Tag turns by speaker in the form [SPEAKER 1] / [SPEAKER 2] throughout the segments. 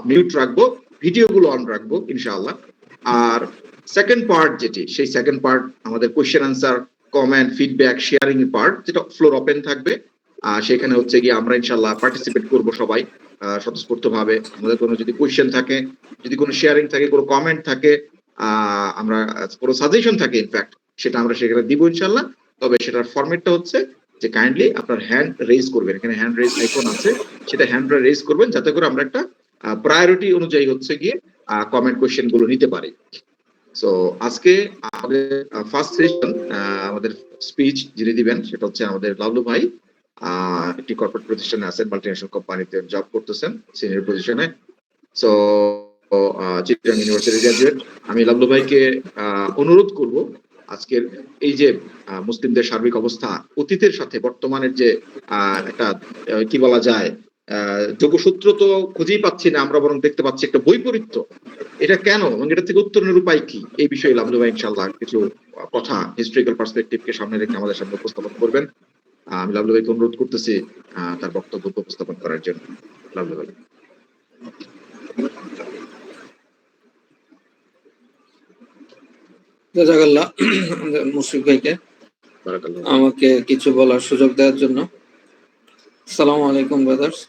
[SPEAKER 1] Mute রাখবো, ভিডিওগুলো on রাখবো ইনশাআল্লাহ। আর সেকেন্ড পার্ট যেটি, সেই সেকেন্ড পার্ট আমাদের question answer, comment, feedback, sharing এর পার্ট, যেটা ফ্লোর ওপেন থাকবে। সেখানে হচ্ছে গিয়ে আমরা ইনশাআল্লাহ পার্টিসিপেট করব সবাই স্বতঃস্ফূর্ত ভাবে। আমাদের কোনো যদি কোয়েশ্চেন থাকে, যদি কোনো শেয়ারিং থাকে, কোনো কমেন্ট থাকে, আমরা কোনো সাজেশন থাকে ইনফ্যাক্ট, সেটা আমরা সেখানে দিব ইনশাআল্লাহ। তবে সেটার ফরম্যাটটা হচ্ছে যে কাইন্ডলি আপনার হ্যান্ড রেজ করবেন, এখানে হ্যান্ড রেজ আইকন আছে, সেটা হ্যান্ড রেজ করবেন যাতে করে আমরা একটা প্রায়োরিটি অনুযায়ী হচ্ছে গিয়ে কমেন্ট কোয়েশ্চেন গুলো নিতে পারি। সো আজকে আমাদের ফার্স্ট সেশন, আমাদের স্পিচ যিনি দিবেন সেটা হচ্ছে আমাদের লাভলু ভাই। একটি কর্পোরেট প্রতিষ্ঠানে আছেন, মাল্টিন্যাশনাল কোম্পানিতে জব করতেছেন সিনিয়র পজিশনে। So Chittagong university graduate. আমি লাভলু ভাইকে অনুরোধ করব আজকের এই যে মুসলিমদের সার্বিক অবস্থা, অতীতের সাথে বর্তমানের যে একটা কি বলা যায় যোগসূত্র তো খুঁজেই পাচ্ছি না আমরা, বরং দেখতে পাচ্ছি একটা বৈপরীত্য। এটা কেন এবং এটা থেকে উত্তরণের উপায় কি, এই বিষয়ে লাভলু ভাই ইনশাআল্লাহ কিছু কথা হিস্ট্রিক্যাল পার্সপেক্টিভকে সামনে রেখে আমাদের সামনে উপস্থাপন করবেন। আমি লাভলু ভাইকে অনুরোধ করতেছি তার বক্তব্য উপস্থাপন করার জন্য। লাভলু ভাই।
[SPEAKER 2] জাযাকাল্লাহ মুশফিক ভাইকে আমাকে কিছু বলার সুযোগ দেওয়ার জন্য। আসসালামু আলাইকুম ব্রাদার্স।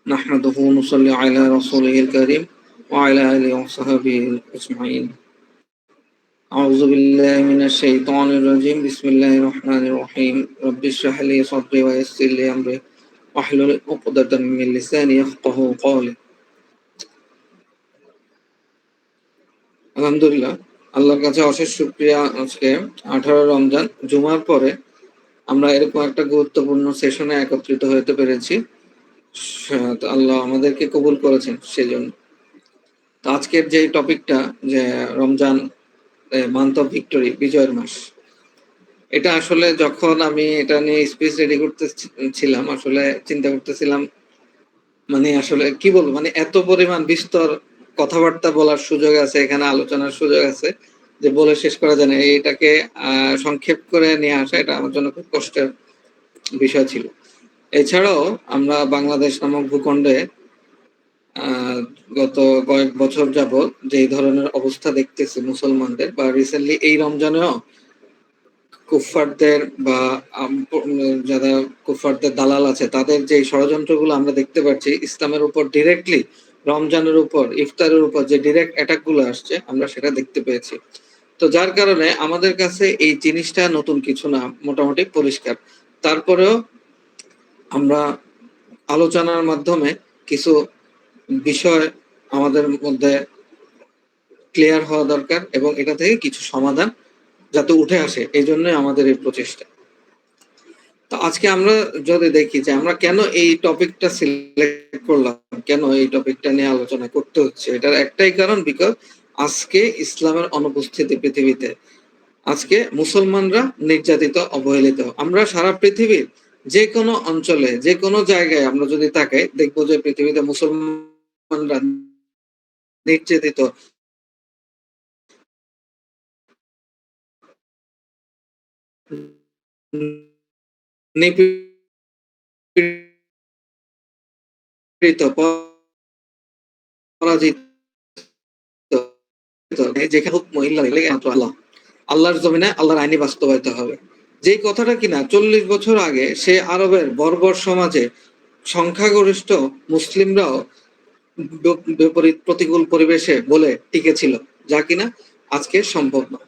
[SPEAKER 2] নাহমাদুহু ওয়া নুসাল্লি আলা রাসূলিহিল কারীম ওয়া আলা আলিহি ওয়া সাহবিহি আজমাইন। আউযু বিল্লাহি মিনাশ শাইতানির রাজীম। বিসমিল্লাহির রহমানির রহিম। রাব্বিশ ইশরাহ লি সাদরি ওয়া ইয়াসসির লি আমরি ওয়াহলুল উকদাতাম মিন লিসানি ইয়াফকাহু কওলি। আলহামদুলিল্লাহ, আল্লাহর কাছে অশেষ শুকরিয়া। আজকে 18 রমজান জুমার পরে আমরা এরকম একটা গুরুত্বপূর্ণ সেশনে একত্রিত হতে পেরেছি। আল্লাহ আমাদেরকে কবুল করেছেন সেজন্য। তো আজকের যে টপিকটা, যে রমজান মান্থ অফ ভিক্টরি, বিজয়ের মাস, এটা আসলে যখন আমি এটা নিয়ে স্পিচ রেডি করতেছিলাম, আসলে চিন্তা করতেছিলাম মানে আসলে কি বলবো, মানে এত পরিমাণ বিস্তর কথাবার্তা বলার সুযোগ আছে, এখানে আলোচনার সুযোগ আছে যে বলে শেষ করা যায় না। এটাকে সংক্ষেপ করে নিয়ে আসা, এটা আমার জন্য খুব কষ্টের বিষয় ছিল। এছাড়াও আমরা বাংলাদেশ নামক ভূখণ্ডে গত কয়েক বছর যাবৎ যেই ধরনের অবস্থা দেখতেছি মুসলমানদের, বা রিসেন্টলি এই রমজানেও কুফফারদের বা যারা কুফফারদের দালাল আছে তাদের যে ষড়যন্ত্রগুলো আমরা দেখতে পাচ্ছি, ইসলামের উপর ডিরেক্টলি, রমজানের উপর, ইফতারের উপর যে ডিরেক্ট অ্যাটাক গুলো আসছে, আমরা সেটা দেখতে পেয়েছি। তো যার কারণে আমাদের কাছে এই জিনিসটা নতুন কিছু না, মোটামুটি পরিষ্কার। তারপরেও আমরা আলোচনার মাধ্যমে কিছু বিষয় আমাদের মধ্যে ক্লিয়ার হওয়া দরকার এবং এটা থেকে কিছু সমাধান যাতে উঠে আসে, এই জন্যই আমাদের এই প্রচেষ্টা। তো আজকে আমরা যদি দেখি যে আমরা কেন এই টপিকটা সিলেক্ট করলাম, কেন এই টপিকটা নিয়ে আলোচনা করতে হচ্ছে, এটার একটাই কারণ, বিকজ আজকে ইসলামের অনুপস্থিতি পৃথিবীতে, আজকে মুসলমানরা নির্যাতিত, অবহেলিত। আমরা সারা পৃথিবীর যে কোনো অঞ্চলে, যে কোনো জায়গায় আমরা যদি তাকাই, দেখবো যে পৃথিবীতে মুসলমানরা নির্যাতিত, নিপীড়িত, পরাজিত, যেখানে আল্লাহর জমিনে আল্লাহর আইনি বাস্তবায়িত হবে। যেই কথাটা কিনা 40 বছর আগে সে আরবের বর্বর সমাজে সংখ্যাগরিষ্ঠ মুসলিমরাও বিপরীত প্রতিকূল পরিবেশে বলে টিকেছিল, যা কিনা আজকে সম্ভব না।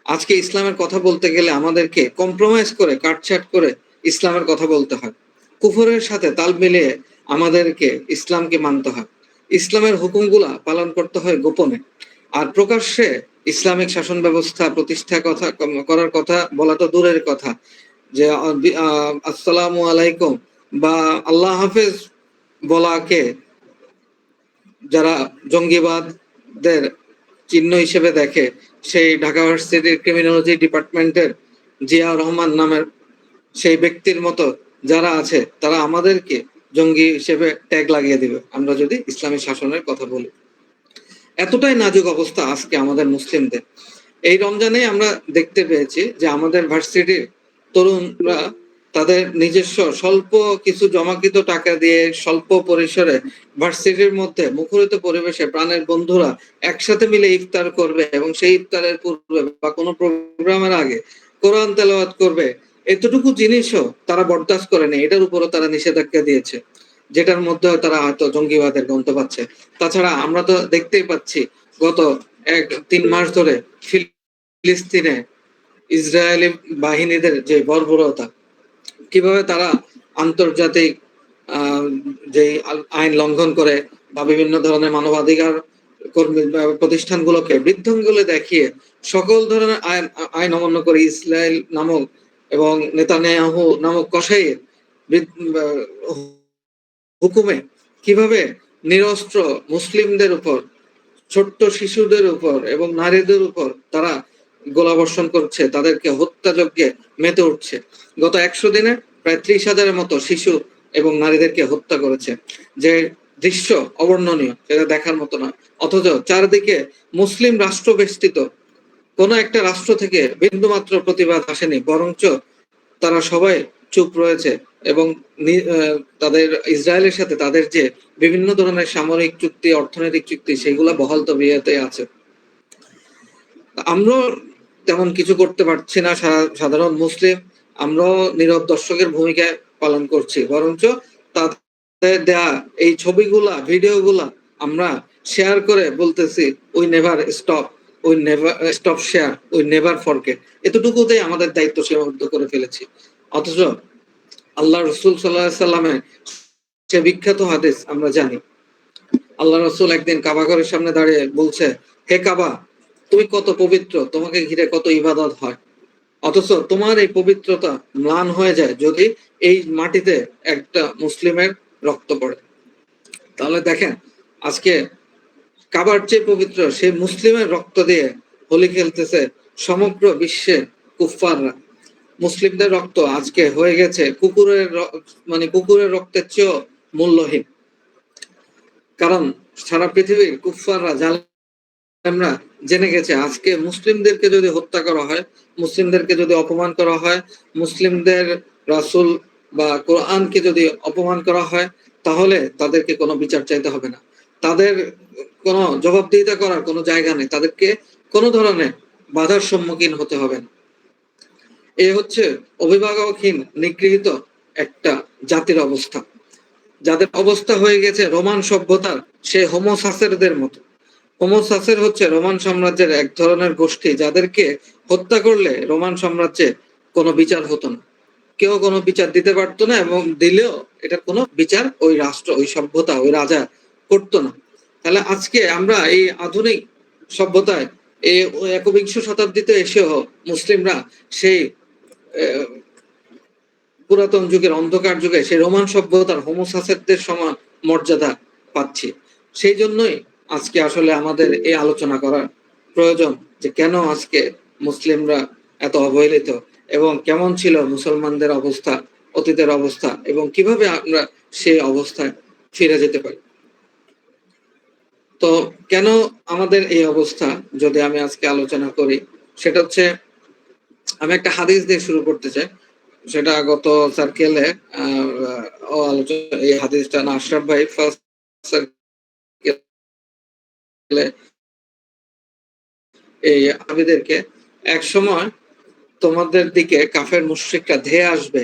[SPEAKER 2] আজকে ইসলামের কথা বলতে গেলে আমাদেরকে কম্প্রোমাইজ করে, কাটছাট করে ইসলামের কথা বলতে হয়। কুফরের সাথে তাল মিলিয়ে আমাদেরকে ইসলামকে মানতে হয়। ইসলামের হুকুমগুলা পালন করতে হয় গোপনে, আর প্রকাশ্যে ইসলামিক শাসন ব্যবস্থা প্রতিষ্ঠা করার কথা বলা তো দূরের কথা, যে আসসালামু আলাইকুম বা আল্লাহ হাফেজ বলাকে যারা জঙ্গিবাদদের চিহ্ন হিসেবে দেখে, সেই ঢাকা ভার্সিটির ক্রিমিনোলজি ডিপার্টমেন্টের জিয়াউর রহমান নামের সেই ব্যক্তির মতো যারা আছে, তারা আমাদেরকে জঙ্গি হিসেবে ট্যাগ লাগিয়ে দিবে আমরা যদি ইসলামী শাসনের কথা বলি। এতটাই নাজুক অবস্থা আজকে আমাদের মুসলিমদের। এই রমজানে আমরা দেখতে পেয়েছি যে আমাদের ভার্সিটির তরুণরা তাদের নিজস্ব স্বল্প কিছু জমাকৃত টাকা দিয়ে স্বল্প পরিসরে ভার্সিটির মধ্যে মুখরিত পরিবেশে প্রাণের বন্ধুরা একসাথে মিলে ইফতার করবে এবং সেই ইফতারের পূর্বে বা কোনো প্রোগ্রামের আগে কোরআন তেলাওয়াত করবে, এতটুকু জিনিসও তারা বরদাস্ত করেনি। এটার উপরও তারা নিষেধাজ্ঞা দিয়েছে, যেটার মধ্যে তারা হয়তো জঙ্গিবাদের গন্ধ পাচ্ছে। তাছাড়া আমরা তো দেখতেই পাচ্ছি গত 3 মাস ধরে ফিলিস্তিনে ইসরায়েলি বাহিনীদের যে বর্বরতা, কিভাবে তারা আন্তর্জাতিক যে আইন লঙ্ঘন করে বা বিভিন্ন ধরনের মানবাধিকার কর্মী প্রতিষ্ঠানগুলোকে বৃদ্ধাঙ্গুলে দেখিয়ে সকল ধরনের আইন অমান্য করে ইসরায়েল নামক এবং নেতানিয়াহু নামক কসাইয়ের হুকুমে কিভাবে নিরস্ত্র মুসলিমদের উপর, ছোট্ট শিশুদের উপর এবং নারীদের উপর তারা গোলাবর্ষণ করছে, তাদেরকে হত্যাযজ্ঞে মেতে উঠছে। গত 100 দিনে প্রায় 30,000-এর মতো শিশু এবং নারীদেরকে হত্যা করেছে, যে দৃশ্য অবর্ণনীয়, সেটা দেখার মতো না। অথচ চারদিকে মুসলিম রাষ্ট্র বেষ্টিত কোনো একটা রাষ্ট্র থেকে বিন্দুমাত্র প্রতিবাদ আসেনি, বরঞ্চ তারা সবাই চুপ রয়েছে এবং তাদের ইসরায়েলের সাথে তাদের যে বিভিন্ন ধরনের সামরিক চুক্তি, অর্থনৈতিক চুক্তি, সেগুলা বহাল তবিয়তে আছে। আমরাও তেমন কিছু করতে পারছি না, সাধারণ মুসলিম আমরাও নীরব দর্শকের ভূমিকা পালন করছি, বরঞ্চ তাদের দেয়া এই ছবিগুলা, ভিডিওগুলা আমরা শেয়ার করে বলতেছি we never stop, we never stop share, we never forget. এতটুকুতেই আমাদের দায়িত্ব সীমাবদ্ধ করে ফেলেছি। অথচ আল্লাহ রসুল সাল্লাল্লাহু আলাইহি সাল্লামের সে বিখ্যাত হাদিস আমরা জানি। আল্লাহ রসুল একদিন কাবা ঘরের সামনে দাঁড়িয়ে বলছে, হে কাবা, তুমি কত পবিত্র, তোমাকে ঘিরে কত ইবাদত হয়, অথচ তোমার এই পবিত্রতা ম্লান হয়ে যায় যদি এই মাটিতে একটা মুসলিমের রক্ত পড়ে। তাহলে দেখেন, আজকে কাবার চেয়ে পবিত্র সেই মুসলিমের রক্ত দিয়ে হোলি খেলতেছে সমগ্র বিশ্বে কুফফাররা। মুসলিমদের রক্ত আজকে হয়ে গেছে কুকুরের রক্তের চেয়েও মূল্যহীন। কারণ সারা পৃথিবীর কুফফাররা আমরা জেনে গেছে আজকে মুসলিমদেরকে যদি হত্যা করা হয়, মুসলিমদেরকে যদি অপমান করা হয়, মুসলিমদের রাসূল বা কোরআনকে যদি অপমান করা হয়, তাহলে তাদেরকে কোনো বিচার চাইতে হবে না, তাদের কোনো জবাবদিহিতা করার কোনো জায়গা নেই, তাদেরকে কোনো ধরনের বাধার সম্মুখীন হতে হবে না। এ হচ্ছে অভিভাবকহীন নিগৃহীত একটা জাতির অবস্থা, যাদের অবস্থা হয়ে গেছে রোমান সভ্যতার সে হোমো সাসেরদের মতো। হোমো সাসের হচ্ছে রোমান সাম্রাজ্যের এক ধরনের গোষ্ঠী, যাদেরকে হত্যা করলে রোমান সাম্রাজ্যে কোনো বিচার হতো না, কেউ কোনো বিচার দিতে পারতো না, এবং দিলেও এটার কোনো বিচার ওই রাষ্ট্র, ওই সভ্যতা, ওই রাজা করতো না। তাহলে আজকে আমরা এই আধুনিক সভ্যতায় এই 21 শতাব্দীতে এসেও মুসলিমরা সেই পুরাতন যুগের অন্ধকার যুগে সেই রোমান সভ্যতার হোমো সাসেরদের সমান মর্যাদা পাচ্ছি। সেই জন্যই আজকে আসলে আমাদের এই আলোচনা করার প্রয়োজন, যে কেন আজকে মুসলিমরা এত অবহেলিত এবং কেমন ছিল মুসলমানদের অবস্থা, অতীতের অবস্থা, এবং কিভাবে আমরা সেই অবস্থায় ফিরে যেতে পারি। তো কেন আমাদের এই অবস্থা যদি আমি আজকে আলোচনা করি, সেটা হচ্ছে আমি একটা হাদিস দিয়ে শুরু করতে চাই। সেটা গত সার্কেলে আলোচনা, এই হাদিসটা না আশরাফ ভাই ফার্স্ট সার্কেলে এই আবিদেরকে এক সময় তোমাদের দিকে কাফের মুশরিকরা ধেয়ে আসবে,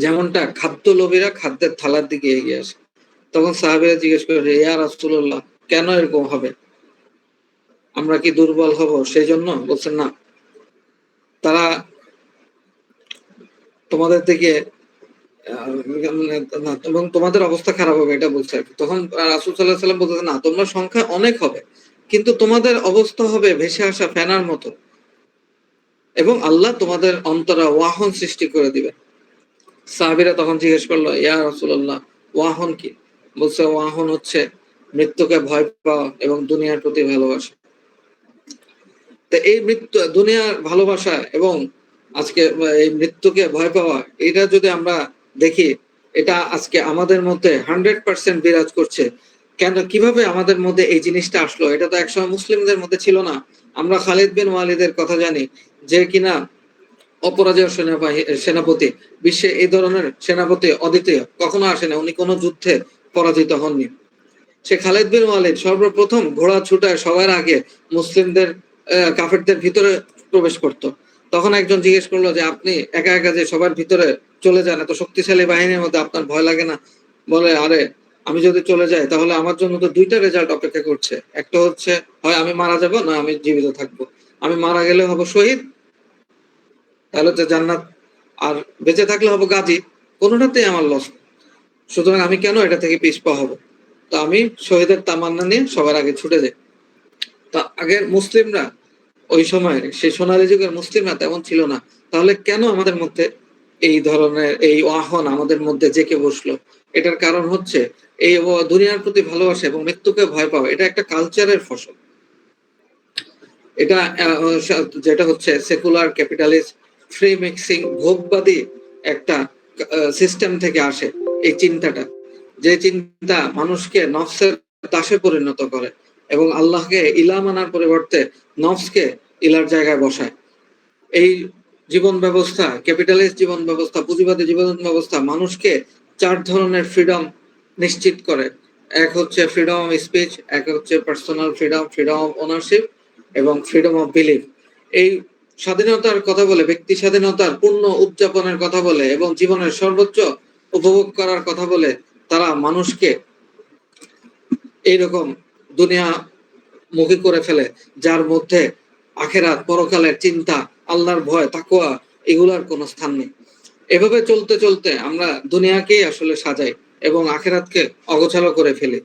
[SPEAKER 2] যেমনটা খাদ্য লোভীরা খাদ্যের থালার দিকে এগিয়ে আসে। তখন সাহাবীরা জিজ্ঞেস করে, ইয়া রাসূলুল্লাহ, কেন এরকম হবে? আমরা কি দুর্বল হব সেই জন্য? বলছেন না, তারা তোমাদের দিকে এবং তোমাদের অবস্থা খারাপ হবে এটা বলছে। তখন রাসূল সাল্লাল্লাহু আলাইহি ওয়াসাল্লাম বলতেছেন, না, তোমরা সংখ্যা অনেক হবে, কিন্তু তোমাদের অবস্থা হবে ভেসে আসা ফেনার মতো, এবং আল্লাহ তোমাদের অন্তরে ওয়াহন সৃষ্টি করে দিবে। সাহাবীরা তখন জিজ্ঞেস করলো, ইয়া রাসূলুল্লাহ, ওয়াহন কি? বলছে, ওয়াহন হচ্ছে মৃত্যুকে ভয় পাওয়া এবং দুনিয়ার প্রতি ভালোবাসা। তো এই মৃত্যু, দুনিয়ার ভালোবাসা এবং আজকে এই মৃত্যুকে ভয় পাওয়া, এটা যদি আমরা দেখি, এটা আজকে আমাদের মধ্যে 100% বিরাজ করছে। কেন, কিভাবে আমাদের মধ্যে এই জিনিসটা আসলো? এটা তো একসময় মুসলিমদের মধ্যে ছিল না। আমরা খালিদ বিন ওয়ালিদের কথা জানি, যে কিনা অপরাজেয় সেনাপতি, বিশ্বে এই ধরনের সেনাপতি অদ্বিতীয়, কখনো আসে না, উনি কোনো যুদ্ধে পরাজিত হননি। সে খালিদ বিন ওয়ালিদ সর্বপ্রথম ঘোড়া ছুটায় সবার আগে মুসলিমদের কাফেরদের ভিতরে প্রবেশ করত। তখন একজন জিজ্ঞেস করলো যে আপনি একা একা যে সবার ভিতরে চলে যান, এত শক্তিশালী বাহিনীর মধ্যে আপনার ভয় লাগে না? বলে, আরে আমি যদি চলে যাই তাহলে আমার জন্য তো দুইটা রেজাল্ট অপেক্ষা করছে, একটা হচ্ছে হয় আমি মারা যাব, না আমি জীবিত থাকবো। আমি মারা গেলে হব শহীদ, তাহলে হচ্ছে জান্নাত, আর বেঁচে থাকলে হব গাজী, কোনোটাতেই আমার লস। সুতরাং আমি কেন এটা থেকে পিছপা হব? তো আমি শহীদের তামান্না নিয়ে সবার আগে ছুটে যাই। তা আগের মুসলিমরা, ওই সময় সেই সোনালী যুগের মুসলিমরা তেমন ছিল না, তাহলে কেন আমাদের মধ্যে এই ধরনের এই আহ্বান আমাদের মধ্যে জেঁকে বসলো? এটার কারণ হচ্ছে এই দুনিয়ার প্রতি ভালোবাসা এবং মৃত্যুকে ভয় পাওয়া, এটা একটা কালচারের ফসল। এটা যেটা হচ্ছে সেকুলার ক্যাপিটালিস্ট ফ্রি মিক্সিং ভোগবাদী একটা সিস্টেম থেকে আসে এই চিন্তাটা, যে চিন্তা মানুষকে নফসের দাসে পরিণত করে এবং আল্লাহকে ইলা মানার পরিবর্তে নফসকে ইলার জায়গায় বসায়। এই জীবন ব্যবস্থা, ক্যাপিটালিস্ট জীবন ব্যবস্থা, পুঁজিবাদী জীবন ব্যবস্থা মানুষকে 4 ধরনের ফ্রিডম নিশ্চিত করে। এক হচ্ছে ফ্রিডম অফ স্পিচ, এক হচ্ছে personal freedom, freedom of ownership এবং ফ্রিডম অফ বিলিভ। এই স্বাধীনতার কথা বলে, ব্যক্তি স্বাধীনতার পূর্ণ উদযাপনের কথা বলে এবং জীবনের সর্বোচ্চ উপভোগ করার কথা বলে তারা মানুষকে এইরকম দুনিয়া মুখী করে ফেলে, যার মধ্যে আখেরাত, পরকালের চিন্তা, আল্লাহর ভয়, তাকওয়া এগুলার কোনো স্থান নেই। এভাবে চলতে চলতে আমরা দুনিয়াকেই আসলে সাজাই এবং আখেরাতকে অগোছালো করে ফেলি।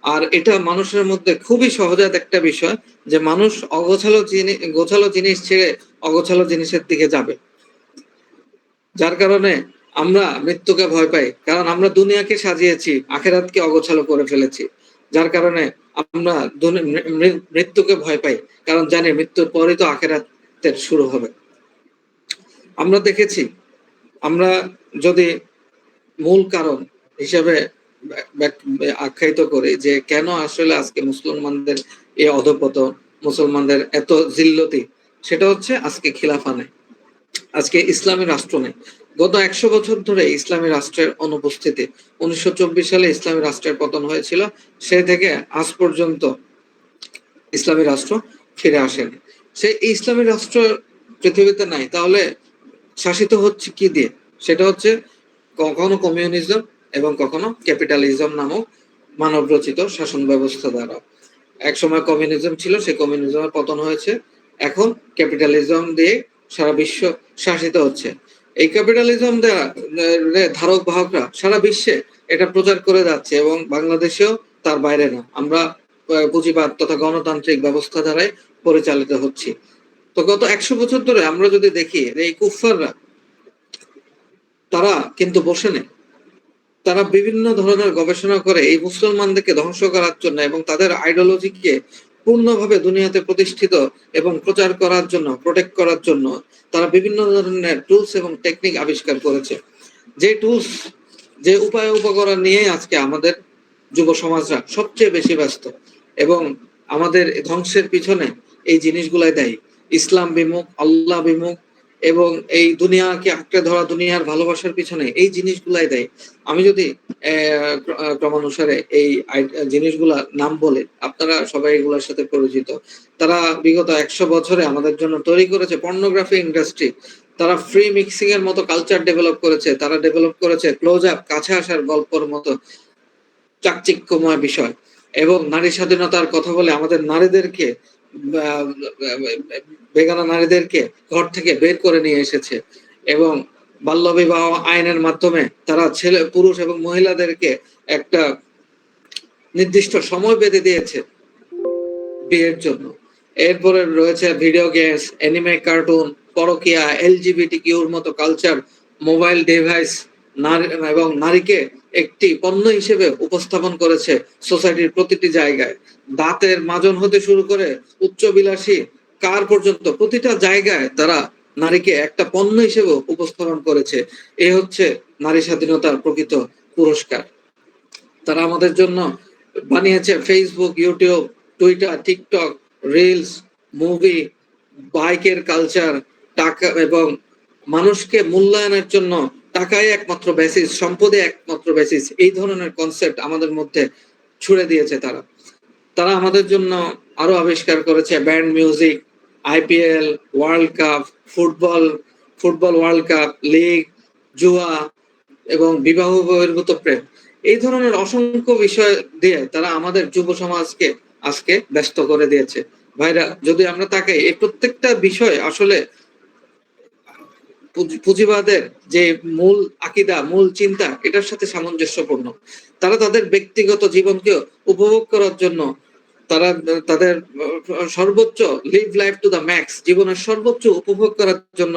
[SPEAKER 2] আর এটা মানুষের মধ্যে খুবই সহজাত একটা বিষয় যে মানুষ গোছালো জিনিস ছেড়ে অগোছালো জিনিসের দিকে যাবে। যার কারণে আমরা মৃত্যুকে ভয় পাই, কারণ আমরা দুনিয়াকে সাজিয়েছি, আখেরাতকে অগোছালো করে ফেলেছি। যার কারণে আমরা মৃত্যুকে ভয় পাই, কারণ জানি মৃত্যুর পরই তো আখেরাতের শুরু হবে। আমরা দেখেছি, আমরা যদি মূল কারণ হিসেবে আখ্যায়িত করি যে কেন আসলে আজকে মুসলমানদের এই অধঃপতন, মুসলমানদের এত জিল্লতি, সেটা হচ্ছে আজকে খিলাফা নেই, আজকে ইসলামী রাষ্ট্র নেই। গত 100 বছর ধরে ইসলামী রাষ্ট্রের অনুপস্থিতি। 1924 সালে ইসলামী রাষ্ট্রের পতন হয়েছিল, সে থেকে আজ পর্যন্ত ইসলামী রাষ্ট্র ফিরে আসেনি। সেই ইসলামী রাষ্ট্র পৃথিবীতে নাই, তাহলে শাসিত হচ্ছে কি দিয়ে? সেটা হচ্ছে কখনো কমিউনিজম এবং কখনো ক্যাপিটালিজম নামক মানব রচিত শাসন ব্যবস্থা দ্বারা। এক সময় কমিউনিজম ছিল, সেই কমিউনিজমের পতন হয়েছে, এখন ক্যাপিটালিজম দিয়ে সারা বিশ্ব শাসিত হচ্ছে। এই ক্যাপিটালিজম ধারক বাহকরা সারা বিশ্বে এটা প্রচার করে যাচ্ছে এবং বাংলাদেশেও তার বাইরে না। আমরা পুঁজিবাদ তথা গণতান্ত্রিক ব্যবস্থা দ্বারাই পরিচালিত হচ্ছি। তো গত 100 বছর ধরে আমরা যদি দেখি এই কুফফাররা, তারা কিন্তু বসে নেই, তারা বিভিন্ন ধরনের গবেষণা করে এই মুসলমানদেরকে ধ্বংস করার জন্য এবং তাদের আইডিওলজিকে পূর্ণভাবে দুনিয়াতে প্রতিষ্ঠিত এবং প্রচার করার জন্য, প্রোটেক্ট করার জন্য তারা বিভিন্ন ধরনের টুলস এবং টেকনিক আবিষ্কার করেছে। যে টুলস, যে উপায় উপকরণ নিয়ে আজকে আমাদের যুব সমাজরা সবচেয়ে বেশি ব্যস্ত এবং আমাদের ধ্বংসের পিছনে এই জিনিসগুলাই দায়ী। ইসলাম বিমুখ, আল্লাহ বিমুখ এবং এই দুনিয়াকে আঁকড়ে ধরা, দুনিয়ার ভালোবাসার পিছনে এই জিনিসগুলাই দেয়। আমি যদি ক্রমানুসারে এই জিনিসগুলা নাম বলে, আপনারা সবাই এগুলোর সাথে পরিচিত। তারা বিগত 100 বছরে আমাদের জন্য তৈরি করেছে পর্নোগ্রাফি ইন্ডাস্ট্রি, তারা ফ্রি মিক্সিং এর মতো কালচার ডেভেলপ করেছে, তারা ডেভেলপ করেছে ক্লোজ আপ, কাছে আসার গল্পর মতো চাকচিক্যময় বিষয়, এবং নারী স্বাধীনতার কথা বলে আমাদের নারীদেরকে, বেগানা নারীদেরকে ঘর থেকে বের করে নিয়ে এসেছে এবং বাল্যবিবাহ আইনের মাধ্যমে তারা ছেলে, পুরুষ এবং মহিলাদেরকে একটা নির্দিষ্ট সময় বেঁধে দিয়েছে বিয়ের জন্য। এরপরে রয়েছে ভিডিও গেমস, অ্যানিমে, কার্টুন, পরকিয়া, এলজিবিটি কিউর মতো কালচার, মোবাইল ডিভাইস, এবং নারীকে একটি পণ্য হিসেবে উপস্থাপন করেছে সোসাইটির প্রতিটি জায়গায়। দাঁতের মাজন হতে শুরু করে উচ্চবিলাসী কার পর্যন্ত প্রতিটা জায়গায় তারা নারীকে একটা পণ্য হিসেবে উপস্থাপন করেছে। এই হচ্ছে নারী স্বাধীনতার প্রকৃত পুরস্কার। তারা আমাদের জন্য বানিয়েছে Facebook, YouTube, Twitter, TikTok, reels, movie, বাইকের কালচার, টাকা এবং মানুষকে মূল্যায়নের জন্য টাকাই একমাত্র বেসিস, সম্পদই একমাত্র বেসিস, এই ধরনের কনসেপ্ট আমাদের মধ্যে ছুড়ে দিয়েছে তারা। তারা আমাদের জন্য আরো আবিষ্কার করেছে band music, IPL, world cup, football, world cup, league, জুয়া এবং বিবাহ বহির্ভূত প্রেম। এই ধরনের অসংখ্য বিষয় দিয়ে তারা আমাদের যুব সমাজকে আজকে ব্যস্ত করে দিয়েছে। ভাইরা, যদি আমরা তাকাই, এই প্রত্যেকটা বিষয় আসলে পুঁজিবাদের যে মূল আকিদা, মূল চিন্তা, এটার সাথে সামঞ্জস্যপূর্ণ। তারা তাদের ব্যক্তিগত জীবনকে উপভোগ করার জন্য তারা তাদের সর্বোচ্চ live life to the max, জীবনের সর্বোচ্চ উপভোগ করার জন্য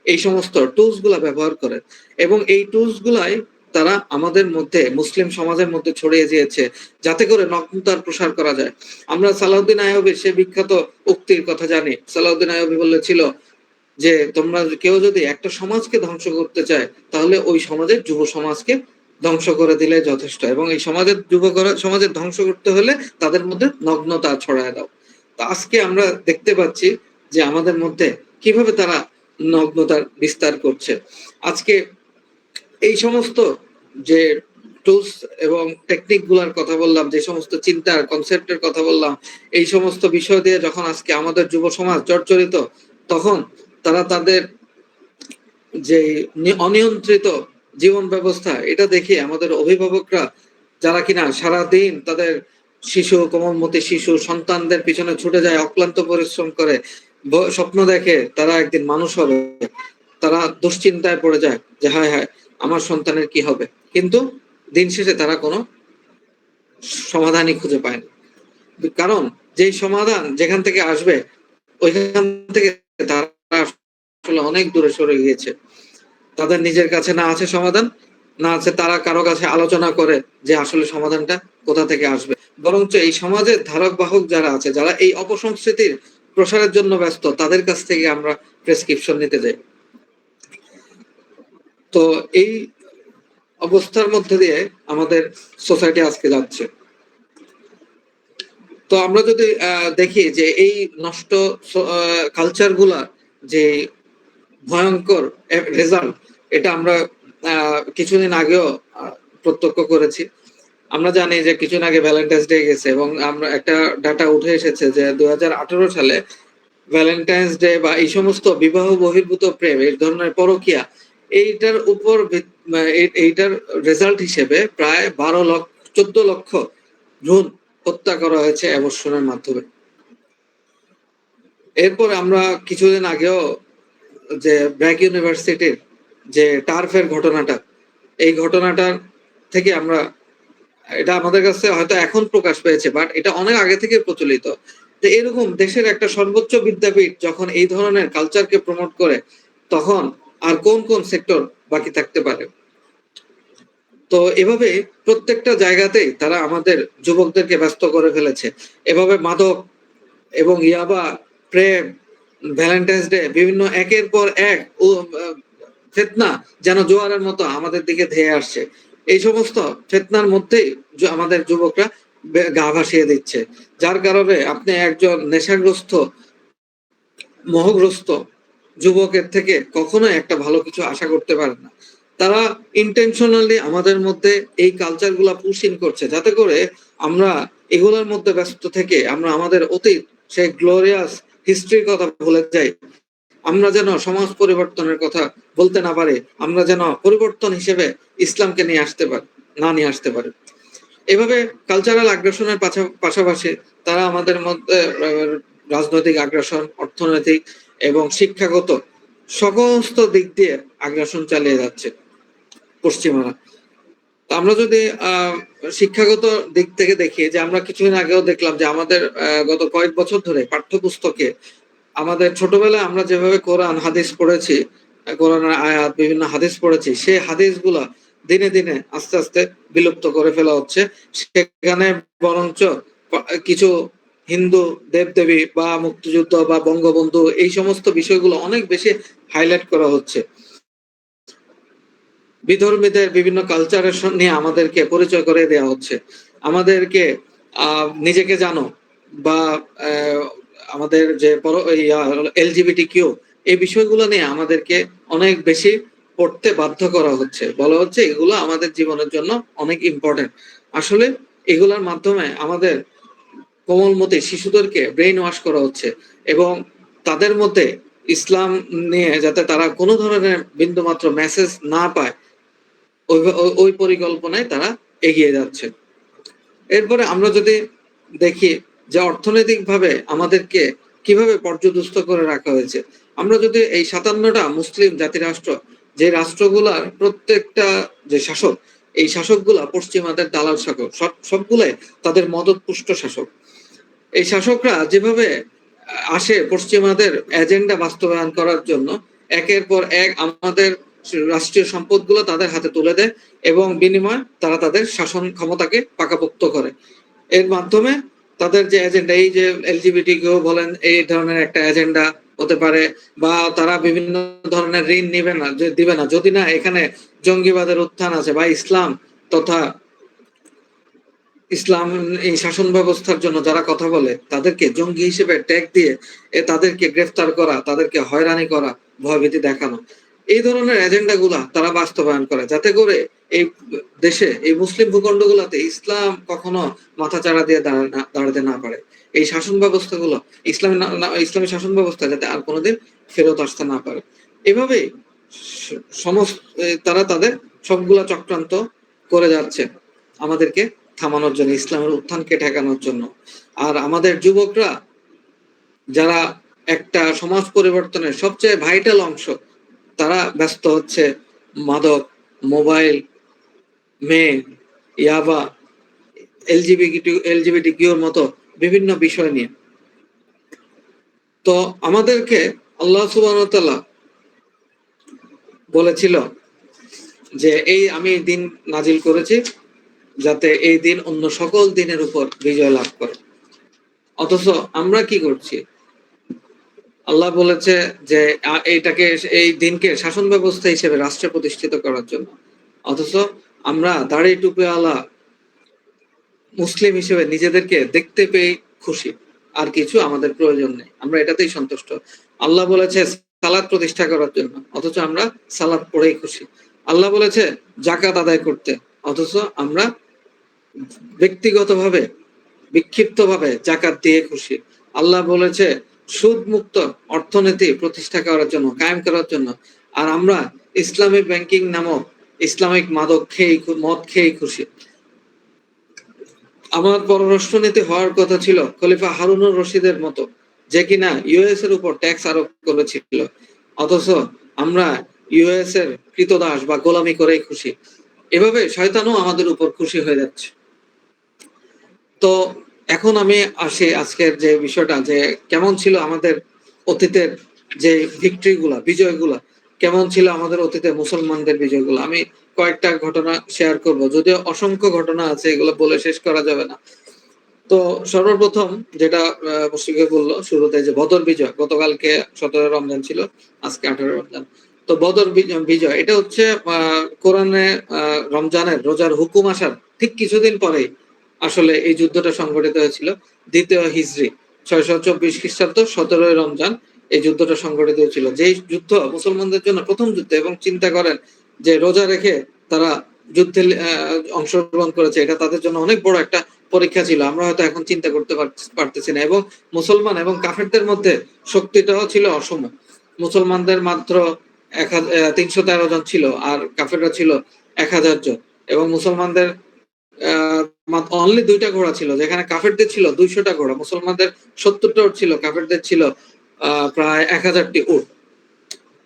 [SPEAKER 2] এই সমস্ত টুলস গুলা ব্যবহার করে, এবং এই টুলস গুলাই তারা আমাদের মধ্যে, মুসলিম সমাজের মধ্যে ছড়িয়ে দিয়েছে, যাতে করে নগ্নতার প্রসার করা যায়। আমরা সালাউদ্দিন আইয়ুবের সে বিখ্যাত উক্তির কথা জানি। সালাউদ্দিন আইয়ুবী বলেছিল যে তোমরা কেউ যদি একটা সমাজকে ধ্বংস করতে চায়, তাহলে ওই সমাজের যুব সমাজকে ধ্বংস করে দিলে যথেষ্ট, এবং এই সমাজের ধ্বংস করতে হলে তাদের মধ্যে নগ্নতা ছড়ায় দাও। তো আজকে আমরা দেখতে পাচ্ছি যে আমাদের মধ্যে কিভাবে তারা নগ্নতার বিস্তার করছে। আজকে এই সমস্ত যে টুলস এবং টেকনিক গুলার কথা বললাম, যে সমস্ত চিন্তার কনসেপ্টের কথা বললাম, এই সমস্ত বিষয় দিয়ে যখন আজকে আমাদের যুব সমাজ জর্জরিত, তখন তারা তাদের যে অনিয়ন্ত্রিত জীবন ব্যবস্থা, এটা দেখে আমাদের অভিভাবকরা, যারা কিনা সারাদিন তাদের শিশু, কোমলমতি শিশু সন্তানদের পিছনে ছুটে যায়, অক্লান্ত পরিশ্রম করে, স্বপ্ন দেখে তারা একদিন মানুষ হবে, তারা দুশ্চিন্তায় পড়ে যায় যে হায় হায় আমার সন্তানের কি হবে, কিন্তু দিন শেষে তারা কোনো সমাধানই খুঁজে পায় না। কারণ যেই সমাধান যেখান থেকে আসবে, ওইখান থেকে তারা আসলে অনেক দূরে সরে গিয়েছে। তাদের নিজের কাছে না আছে সমাধান, না আছে তারা কারো কাছে আলোচনা করে যে আসলে সমাধানটা কোথা থেকে আসবে। বরঞ্চ এই সমাজের ধারক বাহক যারা আছে, যারা এই অপসংস্কৃতির প্রসারের জন্য ব্যস্ত, তাদের কাছ থেকে আমরা প্রেসক্রিপশন নিতে যাই। তো এই অবস্থার মধ্যে দিয়ে আমাদের সোসাইটি আজকে যাচ্ছে। তো আমরা যদি দেখি যে এই নষ্ট কালচার গুলা যে ভয়ঙ্কর রেজাল্ট, এটা আমরা কিছুদিন আগেও প্রত্যক্ষ করেছি। আমরা জানি যে কিছুদিন আগে ভ্যালেন্টাইন্স ডে গেছে, এবং আমরা একটা ডাটা উঠে এসেছে যে 2018 সালে ভ্যালেন্টাইন্স ডে বা এই সমস্ত বিবাহ বহির্ভূত প্রেম, এই ধরনের পরকীয়া, এইটার উপর এইটার রেজাল্ট হিসেবে প্রায় 14 লক্ষ ভ্রূণ হত্যা করা হয়েছে অ্যাবর্শনের মাধ্যমে। এরপর আমরা কিছুদিন আগেও যে ব্র্যাক ইউনিভার্সিটির যে টার্ফের ঘটনাটা, এই ঘটনাটার থেকে আমরা, এটা আমাদের কাছে হয়তো এখন প্রকাশ পেয়েছে, বাট এটা অনেক আগে থেকে প্রচলিত। তো এরকম দেশের একটা সর্বোচ্চ বিদ্যাপীঠ যখন এই ধরনের কালচারকে প্রমোট করে, তখন আর কোন কোন সেক্টর বাকি থাকতে পারে? তো এভাবে প্রত্যেকটা জায়গাতেই তারা আমাদের যুবকদেরকে ব্যস্ত করে ফেলেছে। এভাবে মাদক এবং ইয়াবা, প্রেম, ভ্যালেন্টাইন্স ডে, বিভিন্ন একের পর এক ফিতনা যেন জোয়ারের মতো আমাদের দিকে ধেয়ে আসছে। এই সমস্ত ফিতনার মধ্যেই আমাদের যুবকরা গা ভাসিয়ে দিচ্ছে, যার কারণে আপনি একজন নেশাগ্রস্ত, মোহগ্রস্ত যুবকের থেকে কখনো একটা ভালো কিছু আশা করতে পারেন না। তারা ইন্টেনশনালি আমাদের মধ্যে এই কালচার গুলা পুশ ইন করছে, যাতে করে আমরা এগুলোর মধ্যে ব্যস্ত থেকে আমরা আমাদের অতীত, সেই গ্লোরিয়াস হিস্ট্রির কথা ভুলে যাই। আমরা যেন সমাজ পরিবর্তনের কথা বলতে না পারি, আমরা যেন পরিবর্তন হিসেবে ইসলামকে নিয়ে আসতে পারি। এভাবে কালচারাল আগ্রাসনের পাশাপাশি তারা আমাদের মধ্যে রাজনৈতিক আগ্রাসন, অর্থনৈতিক এবং শিক্ষাগত সমস্ত দিক দিয়ে আগ্রাসন চালিয়ে যাচ্ছে পশ্চিমারা। তো আমরা যদি শিক্ষাগত দিক থেকে দেখি, যে আমরা কিছুদিন আগেও দেখলাম যে আমাদের গত কয়েক বছর ধরে পাঠ্যপুস্তকে, আমাদের ছোটবেলায় আমরা যেভাবে কোরআন হাদিস পড়েছি, কোরআনের আয়াত, বিভিন্ন হাদিস পড়েছি, সেই হাদিসগুলা দিনে দিনে আস্তে আস্তে বিলুপ্ত করে ফেলা হচ্ছে। সেখানে বরঞ্চ কিছু হিন্দু দেবদেবী বা মুক্তিযুদ্ধ বা বঙ্গবন্ধু, এই সমস্ত বিষয়গুলো অনেক বেশি হাইলাইট করা হচ্ছে। বিধর্মীদের বিভিন্ন কালচারের নিয়ে আমাদেরকে পরিচয় করে দেওয়া হচ্ছে। আমাদেরকে নিজেকে জানো বা আমাদের যে এলজিবিটি কিউ এই বিষয়গুলো নিয়ে আমাদেরকে অনেক বেশি পড়তে বাধ্য করা হচ্ছে, বলা হচ্ছে এগুলো আমাদের জীবনের জন্য অনেক ইম্পর্টেন্ট। আসলে এগুলোর মাধ্যমে আমাদের কোমলমতি শিশুদেরকে ব্রেইন ওয়াশ করা হচ্ছে এবং তাদের মধ্যে ইসলাম নিয়ে যাতে তারা কোনো ধরনের বিন্দুমাত্র মেসেজ না পায় ওই পরিকল্পনায় তারা এগিয়ে যাচ্ছে। এরপরে আমরা যদি দেখি যে অর্থনৈতিকভাবে আমাদেরকে কিভাবে পর্যদস্ত করে রাখা হয়েছে, আমরা যদি এই 57টা মুসলিম জাতিরাষ্ট্র, যে রাষ্ট্রগুলার প্রত্যেকটা যে শাসক, এই শাসকগুলা পশ্চিমাদের দালাল শাসক, সবগুলাই তাদের মদতপুষ্ট শাসক। এই শাসকরা যেভাবে আসে পশ্চিমাদের এজেন্ডা বাস্তবায়ন করার জন্য, একের পর এক আমাদের রাষ্ট্রীয় সম্পদগুলো তাদের হাতে তুলে দেয় এবং বিনিময়ে তারা তাদের শাসন ক্ষমতাকে পাকাপোক্ত করে। এর মাধ্যমে তাদের যে এজেন্ডা, এই যে এলজিবিটি কেউ বলেন, এই ধরনের একটা এজেন্ডা হতে পারে, বা তারা বিভিন্ন ধরনের ঋণ দিবে না যদি না এখানে জঙ্গিবাদের উত্থান আছে, বা ইসলাম তথা ইসলাম এই শাসন ব্যবস্থার জন্য যারা কথা বলে তাদেরকে জঙ্গি হিসেবে ট্যাগ দিয়ে তাদেরকে গ্রেফতার করা, তাদেরকে হয়রানি করা, ভয়ভীতি দেখানো, এই ধরনের এজেন্ডা গুলা তারা বাস্তবায়ন করে, যাতে করে এই দেশে, এই মুসলিম ভূখণ্ডগুলোতে ইসলাম কখনো মাথাচাড়া দিয়ে দাঁড়াতে না পারে। এই শাসন ব্যবস্থাগুলো, ইসলামী শাসন ব্যবস্থা যাতে আর কোনোদিন ফেরত আসতে না পারে। এভাবেই সমস্ত তারা তাদের সবগুলা চক্রান্ত করে যাচ্ছে আমাদেরকে থামানোর জন্য, ইসলামের উত্থানকে ঠেকানোর জন্য। আর আমাদের যুবকরা যারা একটা সমাজ পরিবর্তনের সবচেয়ে ভাইটাল অংশ, তারা ব্যস্ত হচ্ছে মাদক, মোবাইল, মেয়ে, ইয়াবা, এলজিবিটি কিউর মতো বিভিন্ন বিষয় নিয়ে। তো আমাদেরকে আল্লাহ সুবহানাহু ওয়া তাআলা বলেছিল যে এই আমি দিন নাজিল করেছি যাতে এই দিন অন্য সকল দিনের উপর বিজয় লাভ করে। অথচ আমরা কি করছি? আল্লাহ বলেছে যে এইটাকে, এই দিনকে শাসন ব্যবস্থা হিসেবে রাষ্ট্রে প্রতিষ্ঠিত করার জন্য, অথচ আমরা দাড়ি টুপিওয়ালা মুসলিম হিসেবে নিজেদেরকে দেখতে পেয়ে খুশি, আর কিছু আমাদের প্রয়োজন নেই, আমরা এটাতেই সন্তুষ্ট। আল্লাহ বলেছে সালাত প্রতিষ্ঠা করার জন্য, অথচ আমরা সালাত পড়েই খুশি। আল্লাহ বলেছে যাকাত আদায় করতে, অথচ আমরা ব্যক্তিগতভাবে বিক্ষিপ্তভাবে জাকাত দিয়ে খুশি। আল্লাহ বলেছে সুদ মুক্ত অর্থনীতি প্রতিষ্ঠা করার জন্য, কায়েম করার জন্য, আর আমরা ইসলামিক ব্যাংকিং নামক ইসলামিক মদ খেয়ে খুশি। আমার পররাষ্ট্রনীতি হওয়ার কথা ছিল খলিফা হারুনুর রশিদের মতো, যে কিনা ইউএস এর উপর ট্যাক্স আরোপ করেছিল, অথচ আমরা ইউএস এর কৃতদাস বা গোলামি করেই খুশি। এভাবে শয়তানও আমাদের উপর খুশি হয়ে যাচ্ছে। তো এখন আমি আসি আজকের যে বিষয়টা, যে কেমন ছিল আমাদের অতীতের যে ভিক্টরিগুলা, বিজয়গুলা, কেমন ছিল আমাদের অতীতে মুসলমানদের বিজয়গুলো। আমি কয়েকটা ঘটনা শেয়ার করব, যদিও অসংখ্য ঘটনা আছে, এগুলো বলে শেষ করা যাবে না। তো সর্বপ্রথম যেটা মুশফিকে বললো শুরুতে, যে বদর বিজয়, গতকালকে 17 রমজান ছিল, আজকে 18 রমজান। তো বদর বিজয় এটা হচ্ছে কোরআনে রমজানের রোজার হুকুম আসার ঠিক কিছুদিন পরেই আসলে এই যুদ্ধটা সংঘটিত হয়েছিল। দ্বিতীয় হিজরি 624 খ্রিস্টাব্দ 17 রমজান এই যুদ্ধটা সংঘটিত হয়েছিল, যেই যুদ্ধ মুসলমানদের জন্য প্রথম যুদ্ধ। এবং চিন্তা করেন যে রোজা রেখে তারা যুদ্ধে অংশগ্রহণ করেছে, এটা তাদের জন্য অনেক বড় একটা পরীক্ষা ছিল, আমরা হয়তো এখন চিন্তা করতে পারতেছি না। এবং মুসলমান এবং কাফেরদের মধ্যে শক্তিটাও ছিল অসম। মুসলমানদের মাত্র 313 জন ছিল, আর কাফেররা ছিল 1000 জন। এবং মুসলমানদের অনলি 2টা ঘোড়া ছিল, যেখানে কাফেরদের ছিল 200টা ঘোড়া। মুসলমানদের 70টা উট ছিল, কাফেরদের ছিল প্রায় 1000টি উট।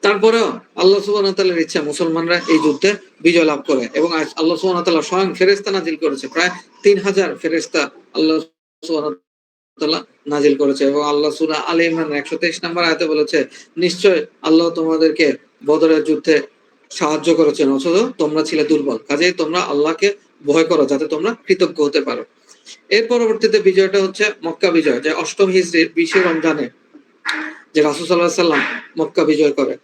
[SPEAKER 2] তারপরেও আল্লাহ সুবহানাহু ওয়া তাআলার ইচ্ছা মুসলমানরা এই যুদ্ধে বিজয় লাভ করে, এবং আল্লাহ সুবহানাহু ওয়া তাআলা স্বয়ং ফেরেশতা নাজিল করেছে, প্রায় 3000 ফেরেশতা আল্লাহ সুবহানাহু ওয়া তাআলা নাজিল করেছে। এবং আল্লাহ সূরা আলে ইমরান 123 নম্বর আয়াতে বলেছে, নিশ্চয় আল্লাহ তোমাদেরকে বদরের যুদ্ধে সাহায্য করেছেন, অথচ তোমরা ছিলে দুর্বল, কাজেই তোমরা আল্লাহকে ভয় করো যাতে তোমরা কৃতজ্ঞ হতে পারো। এর পরবর্তীতে বিজয়টা হচ্ছে মক্কা বিজয়, যে 8ম হিজরির 20 রমজানে যে রাসূল সাল্লাল্লাহু আলাইহি সাল্লাম মক্কা বিজয় করে,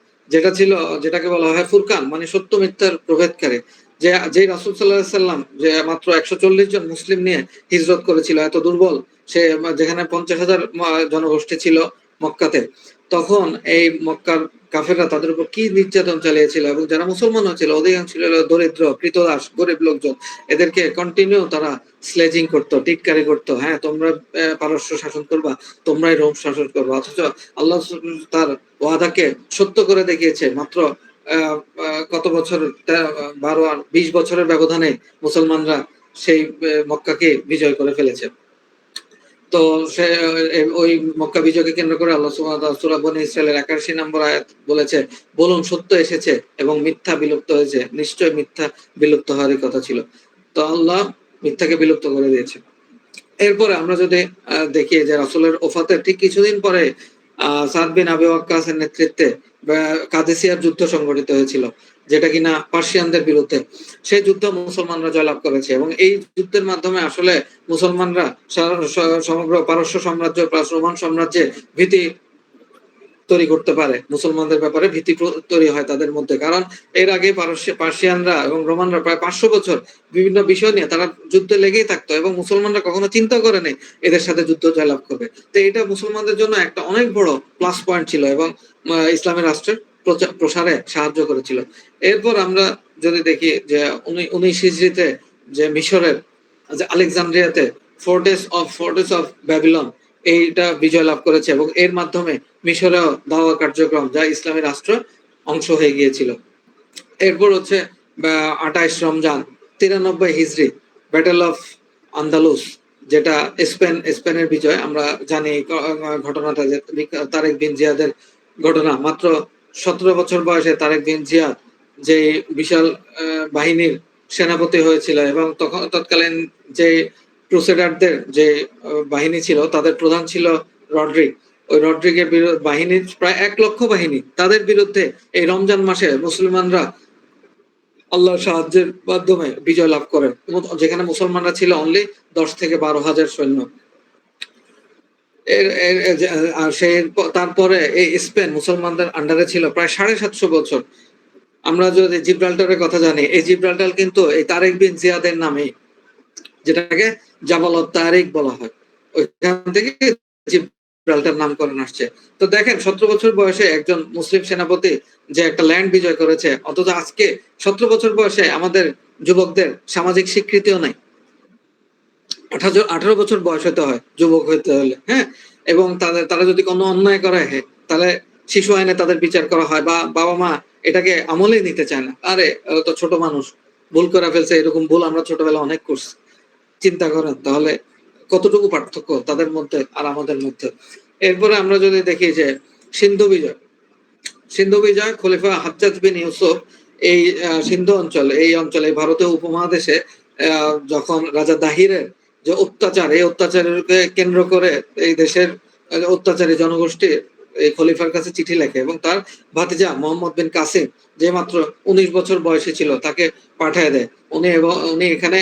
[SPEAKER 2] যেটাকে বলা হয় ফুরকান, মানে সত্য মিথ্যার প্রভেদকারী। যে রাসূল সাল্লাল্লাহু আলাইহি সাল্লাম যে মাত্র 140 জন মুসলিম নিয়ে হিজরত করেছিল, এত দুর্বল সে, যেখানে 50,000 জনগোষ্ঠী ছিল, মক্কাতে, তখন এই মক্কার কাফেররা তাদের উপর কি নির্যাতন চালিয়েছিল, এবং যারা মুসলমান ছিল অধিকাংশ ছিল দরিদ্র কৃতদাস গরিব লোকজন, এদেরকে কন্টিনিউ তারা স্লেজিং করতো, টিটকারি করতো, হ্যাঁ তোমরা পারস্য শাসন করবা, তোমরাই রোম শাসন করবা। অথচ আল্লাহ তার ওয়াদাকে সত্য করে দেখিয়েছে। মাত্র কত বছর, 12 আর 20 বছরের ব্যবধানে মুসলমানরা সেই মক্কাকে বিজয় করে ফেলেছে। তো সে ওই মক্কা বিজয়কে কেন্দ্র করে আল্লাহ সুবহানাহু ওয়া তাআলা সূরা বনী ইসরাঈলের 81 নম্বর আয়াত বলেছে, বলুন সত্য এসেছে এবং মিথ্যা বিলুপ্ত হয়েছে, নিশ্চয় মিথ্যা বিলুপ্ত হওয়ারই কথা ছিল। তো আল্লাহ মিথ্যাকে বিলুপ্ত করে দিয়েছে। এরপরে আমরা যদি দেখি যে রাসূলের ওফাতের ঠিক কিছুদিন পরে সাদ বিন আবি ওয়াক্কাসের নেতৃত্বে কাদেসিয়ার যুদ্ধ সংঘটিত হয়েছিল, যেটা কিনা পার্সিয়ানদের বিরুদ্ধে। সেই যুদ্ধ মুসলমানরা জয়লাভ করেছে, এবং এই যুদ্ধের মাধ্যমে আসলে মুসলমানরা সমগ্র পারস্য সাম্রাজ্য প্লাস রোমান সাম্রাজ্যে ভীতি তৈরি করতে পারে, মুসলমানদের ব্যাপারে ভীতি তৈরি হয় তাদের মধ্যে। কারণ এর আগে পার্সিয়ানরা এবং রোমানরা প্রায় 500 বছর বিভিন্ন বিষয় নিয়ে তারা যুদ্ধে লেগেই থাকতো, এবং মুসলমানরা কখনো চিন্তা করেনি এদের সাথে যুদ্ধ জয়লাভ করবে। তো এটা মুসলমানদের জন্য একটা অনেক বড় প্লাস পয়েন্ট ছিল, এবং ইসলামী রাষ্ট্রের প্রসারে সাহায্য করেছিল। এরপর আমরা যদি দেখি যে 19 হিজরিতে যে মিশরের যে আলেকজান্দ্রিয়াতে ফোর্টেস অফ ব্যাবিলন এইটা বিজয় লাভ করেছে, এবং এর মাধ্যমে মিশরেও দাওয়া কার্যক্রম যা ইসলামী রাষ্ট্র অংশ হয়ে গিয়েছিল। এরপর হচ্ছে 28 রমজান 93 হিজরি ব্যাটেল অফ আন্দালুস, যেটা স্পেনের বিজয়। আমরা জানি এই ঘটনাটা, যে তারেক বিন জিয়াদের ঘটনা। মাত্র 17 বছর বয়সে তারেক বিন জিয়াদ যে বিশাল বাহিনীর সেনাপতি হয়েছিল, এবং তৎকালীন যে ক্রুসেডারদের যে বাহিনী ছিল তাদের প্রধান ছিল রড্রিক। ওই রড্রিগের বাহিনীর প্রায় 1 লক্ষ বাহিনী, তাদের বিরুদ্ধে এই রমজান মাসে মুসলমানরা আল্লাহর সাহায্যের মাধ্যমে বিজয় লাভ করে, যেখানে মুসলমানরা ছিল অনলি 10 থেকে 12 হাজার সৈন্য। আর তারপরে এই স্পেন মুসলমানদের আন্ডারে ছিল প্রায় 750 বছর। আমরা যদি জিব্রাল্টারের কথা জানি, এই জিব্রাল্টার কিন্তু এই তারেক বিন জিয়াদের নামে, যেটাকে জাবাল তারিক বলা হয়, ওইখান থেকে জিব্রাল্টার নামকরণ আসছে। তো দেখেন 17 বছর বয়সে একজন মুসলিম সেনাপতি যে একটা ল্যান্ড বিজয় করেছে, অথচ আজকে 17 বছর বয়সে আমাদের যুবকদের সামাজিক স্বীকৃতিও নাই। 18 বছর বয়স হতে হয় যুবক হইতে হলে, হ্যাঁ। এবং তারা যদি কোনো অন্যায় করে, হ্যাঁ, তাহলে শিশু আইনে তাদের বিচার করা হয়, বা বাবা মা এটাকে আমলেই নিতে চায় না। আরে তো ছোট মানুষ, ভুল করে ফেলছে, এরকম ভুল আমরা ছোটবেলা অনেক করছি। চিন্তা করেন তাহলে কতটুকু পার্থক্য তাদের মধ্যে আর আমাদের মধ্যে। এরপরে আমরা যদি দেখি যে সিন্ধু বিজয় খলিফা হাজ্জাজ বিন ইউসুফ এই সিন্ধু অঞ্চল, এই অঞ্চলে ভারতীয় উপমহাদেশে যখন রাজা দাহিরের যে অত্যাচার, এই অত্যাচারকে কেন্দ্র করে এই দেশের অত্যাচারী জনগোষ্ঠী এই খলিফার কাছে চিঠি লেখে, এবং তার ভাতিজা মোহাম্মদ বিন কাসিম, যে মাত্র 19 বছর বয়সী ছিল, তাকে পাঠিয়ে দেয়। উনি এখানে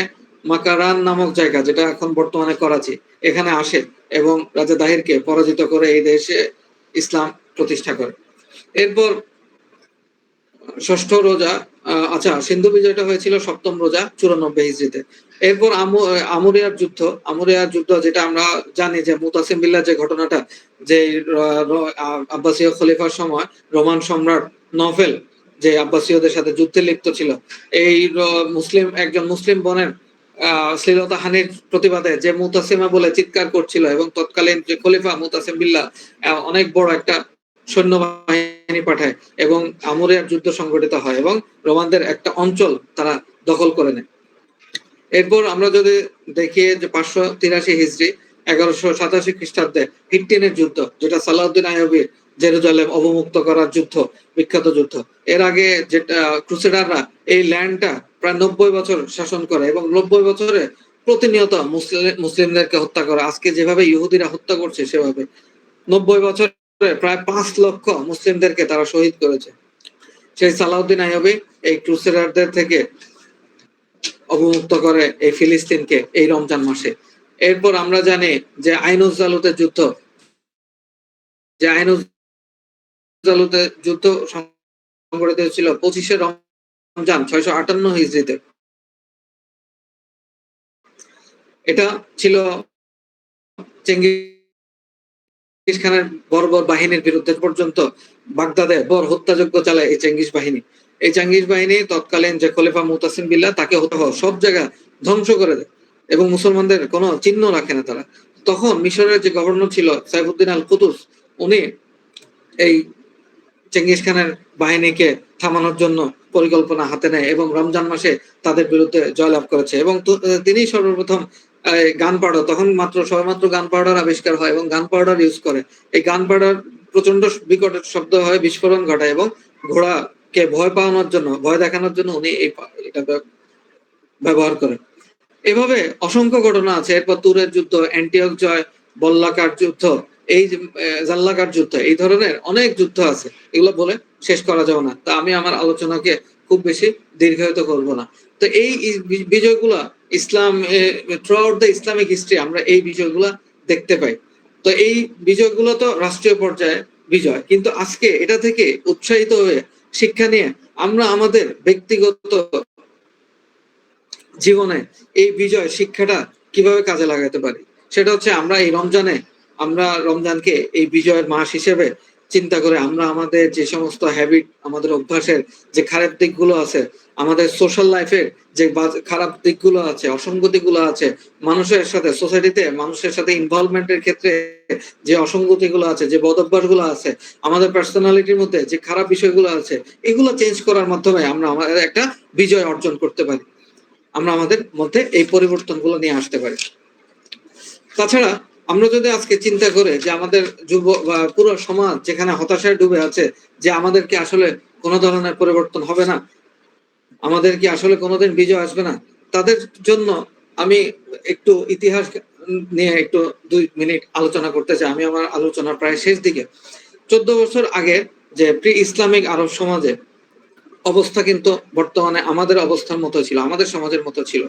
[SPEAKER 2] মাকারান নামক জায়গা, যেটা এখন বর্তমানে করাচি, এখানে আসে এবং রাজা দাহিরকে পরাজিত করে এই দেশে ইসলাম প্রতিষ্ঠা করে। এরপর ষষ্ঠ রোজা, আচ্ছা, সিন্ধু বিজয়টা হয়েছিল 7ম রোজা 94 হিজরিতে। এরপর আমুরিয়ার যুদ্ধ যেটা আমরা জানি, যে মুতাসিম বিল্লাহ যে ঘটনাটা, যে আব্বাসীয় খলিফার সময় রোমান সম্রাট নভেল যে আব্বাসীয়দের সাথে যুদ্ধে লিপ্ত ছিল, এই একজন মুসলিম বোনের শ্লীলতাহানির প্রতিবাদে যে মুতাসিমা বলে চিৎকার করছিল, এবং তৎকালীন যে খলিফা মুতাসিম বিল্লাহ অনেক বড় একটা সৈন্যবাহিনী পাঠায়, এবং আমুরিয়ার যুদ্ধ সংঘটিত হয়, এবং রোমানদের একটা অঞ্চল তারা দখল করে নেয়। এরপর আমরা যদি দেখি যে 583 হিজরি 1187 খ্রিস্টাব্দে হিট্টিনের যুদ্ধ, যেটা সালাউদ্দিন আইয়ুবী জেরুজালেম অবমুক্ত করার যুদ্ধ, বিখ্যাত যুদ্ধ। এর আগে যেটা ক্রুসেডাররা এই ল্যান্ডটা প্রায় 90 বছর শাসন করে, এবং 90 বছরে প্রতিনিয়ত মুসলিমদেরকে হত্যা করে, আজকে যেভাবে ইহুদিরা হত্যা করছে সেভাবে 90 বছরে প্রায় 5 লক্ষ মুসলিমদেরকে তারা শহীদ করেছে। সেই সালাউদ্দিন আইয়ুবী এই ক্রুসেডারদের থেকে অবমুক্ত করে এই ফিলিস্তিনকে এই রমজান মাসে। এরপর আমরা জানি যে আইনুজ জালুতের যুদ্ধ, যে আইনুজ জালুতের যুদ্ধ সংঘটিত হয়েছিল 25শে রমজান 658 হিজরিতে। এটা ছিল চেঙ্গিস চেঙ্গিস খানের বর্বর বাহিনীর বিরুদ্ধে পর্যন্ত বাগদাদে বড় হত্যাযজ্ঞ চালায় এই চেঙ্গিস বাহিনী। এই চেঙ্গিস বাহিনী তৎকালীন যে খলিফা মুতাসিম বিল্লাহ তাকে সব জায়গা ধ্বংস করে দেয় এবং মুসলমানদের কোনো চিহ্ন রাখে না তারা। তখন মিশরের যে গভর্নর ছিল সাইফুদ্দিন আল কুতুস, উনি এই চেঙ্গিস খানের বাহিনীকে থামানোর জন্য পরিকল্পনা হাতে নেয় এবং রমজান মাসে তাদের বিরুদ্ধে জয়লাভ করেছে। এবং তিনি সর্বপ্রথম গান পাউডার, তখন সবেমাত্র গান পাউডার আবিষ্কার হয় এবং গান পাউডার ইউজ করে। এই গান পাউডার প্রচন্ড বিকট শব্দ হয়, বিস্ফোরণ ঘটায় এবং ঘোড়াকে ভয় পাওয়ানোর জন্য, ভয় দেখানোর জন্য উনি এটা ব্যবহার করেন। এভাবে অসংখ্য ঘটনা আছে। এরপর তুরের যুদ্ধ, অ্যান্টিওক জয়, বল্লাকার যুদ্ধ, এই জাল্লাকার যুদ্ধ, এই ধরনের অনেক যুদ্ধ আছে, এগুলো বলে শেষ করা যাবে না। তা আমি আমার আলোচনাকে খুব বেশি দীর্ঘায়িত করব না। তো এই বিজয়গুলা Islam throughout the Islamic history আমরা এই বিজয়গুলা দেখতে পাই। তো এই বিজয়গুলো তো রাষ্ট্রীয় পর্যায়ে বিজয়, কিন্তু আজকে এটা থেকে উৎসাহিত হয়ে শিক্ষা নিয়ে আমরা আমাদের ব্যক্তিগত জীবনে এই বিজয় শিক্ষাটা কিভাবে কাজে লাগাতে পারি, সেটা হচ্ছে আমরা এই রমজানকে এই বিজয়ের মাস হিসেবে চিন্তা করে আমরা আমাদের যে সমস্ত হ্যাবিট, আমাদের অভ্যাসের যে খারাপ দিকগুলো আছে, আমাদের সোশ্যাল লাইফের যে খারাপ দিকগুলো আছে, অসঙ্গতিগুলো আছে, মানুষের সাথে সোসাইটিতে মানুষের সাথে ইনভলভমেন্টের ক্ষেত্রে যে অসঙ্গতিগুলো আছে, যে বদ অভ্যাসগুলো আছে, আমাদের পার্সোনালিটির মধ্যে যে খারাপ বিষয়গুলো আছে, এগুলো চেঞ্জ করার মাধ্যমে আমরা আমাদের একটা বিজয় অর্জন করতে পারি, আমরা আমাদের মধ্যে এই পরিবর্তনগুলো নিয়ে আসতে পারি। তাছাড়া আমরা যদি আজকে চিন্তা করে যে আমাদের যুব বা পুরো সমাজ যেখানে হতাশায় ডুবে আছে, যে আমাদের কি আসলে কোনো ধরনের পরিবর্তন হবে না, আমাদের কি আসলে কোনোদিন বিজয় আসবে না, তাদের জন্য আমি একটু ইতিহাস নিয়ে একটু 2 মিনিট আলোচনা করতে চাই। আমি আমার আলোচনার প্রায় শেষ দিকে। 14 বছর আগে যে প্রি ইসলামিক আরব সমাজে অবস্থা কিন্তু বর্তমানে আমাদের অবস্থার মতো ছিল, আমাদের সমাজের মতো ছিল।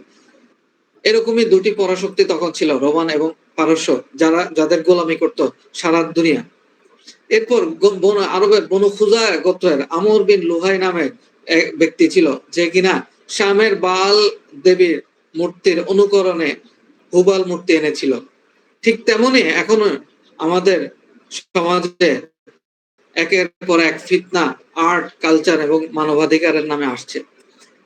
[SPEAKER 2] এরকমই দুটি পরাশক্তি তখন ছিল, রোমান এবং পারস্য, যাদের গোলামি করত সারা দুনিয়া। এরপর আরবের বনু খুজা গোত্রের আমর বিন লুহাই নামে এক ব্যক্তি ছিল, যে কিনা শামের বাল দেবীর মূর্তির অনুকরণে হুবাল মূর্তি এনেছিল। ঠিক তেমনি এখনো আমাদের সমাজে একের পর এক ফিতনা, আর্ট, কালচার এবং মানবাধিকারের নামে আসছে।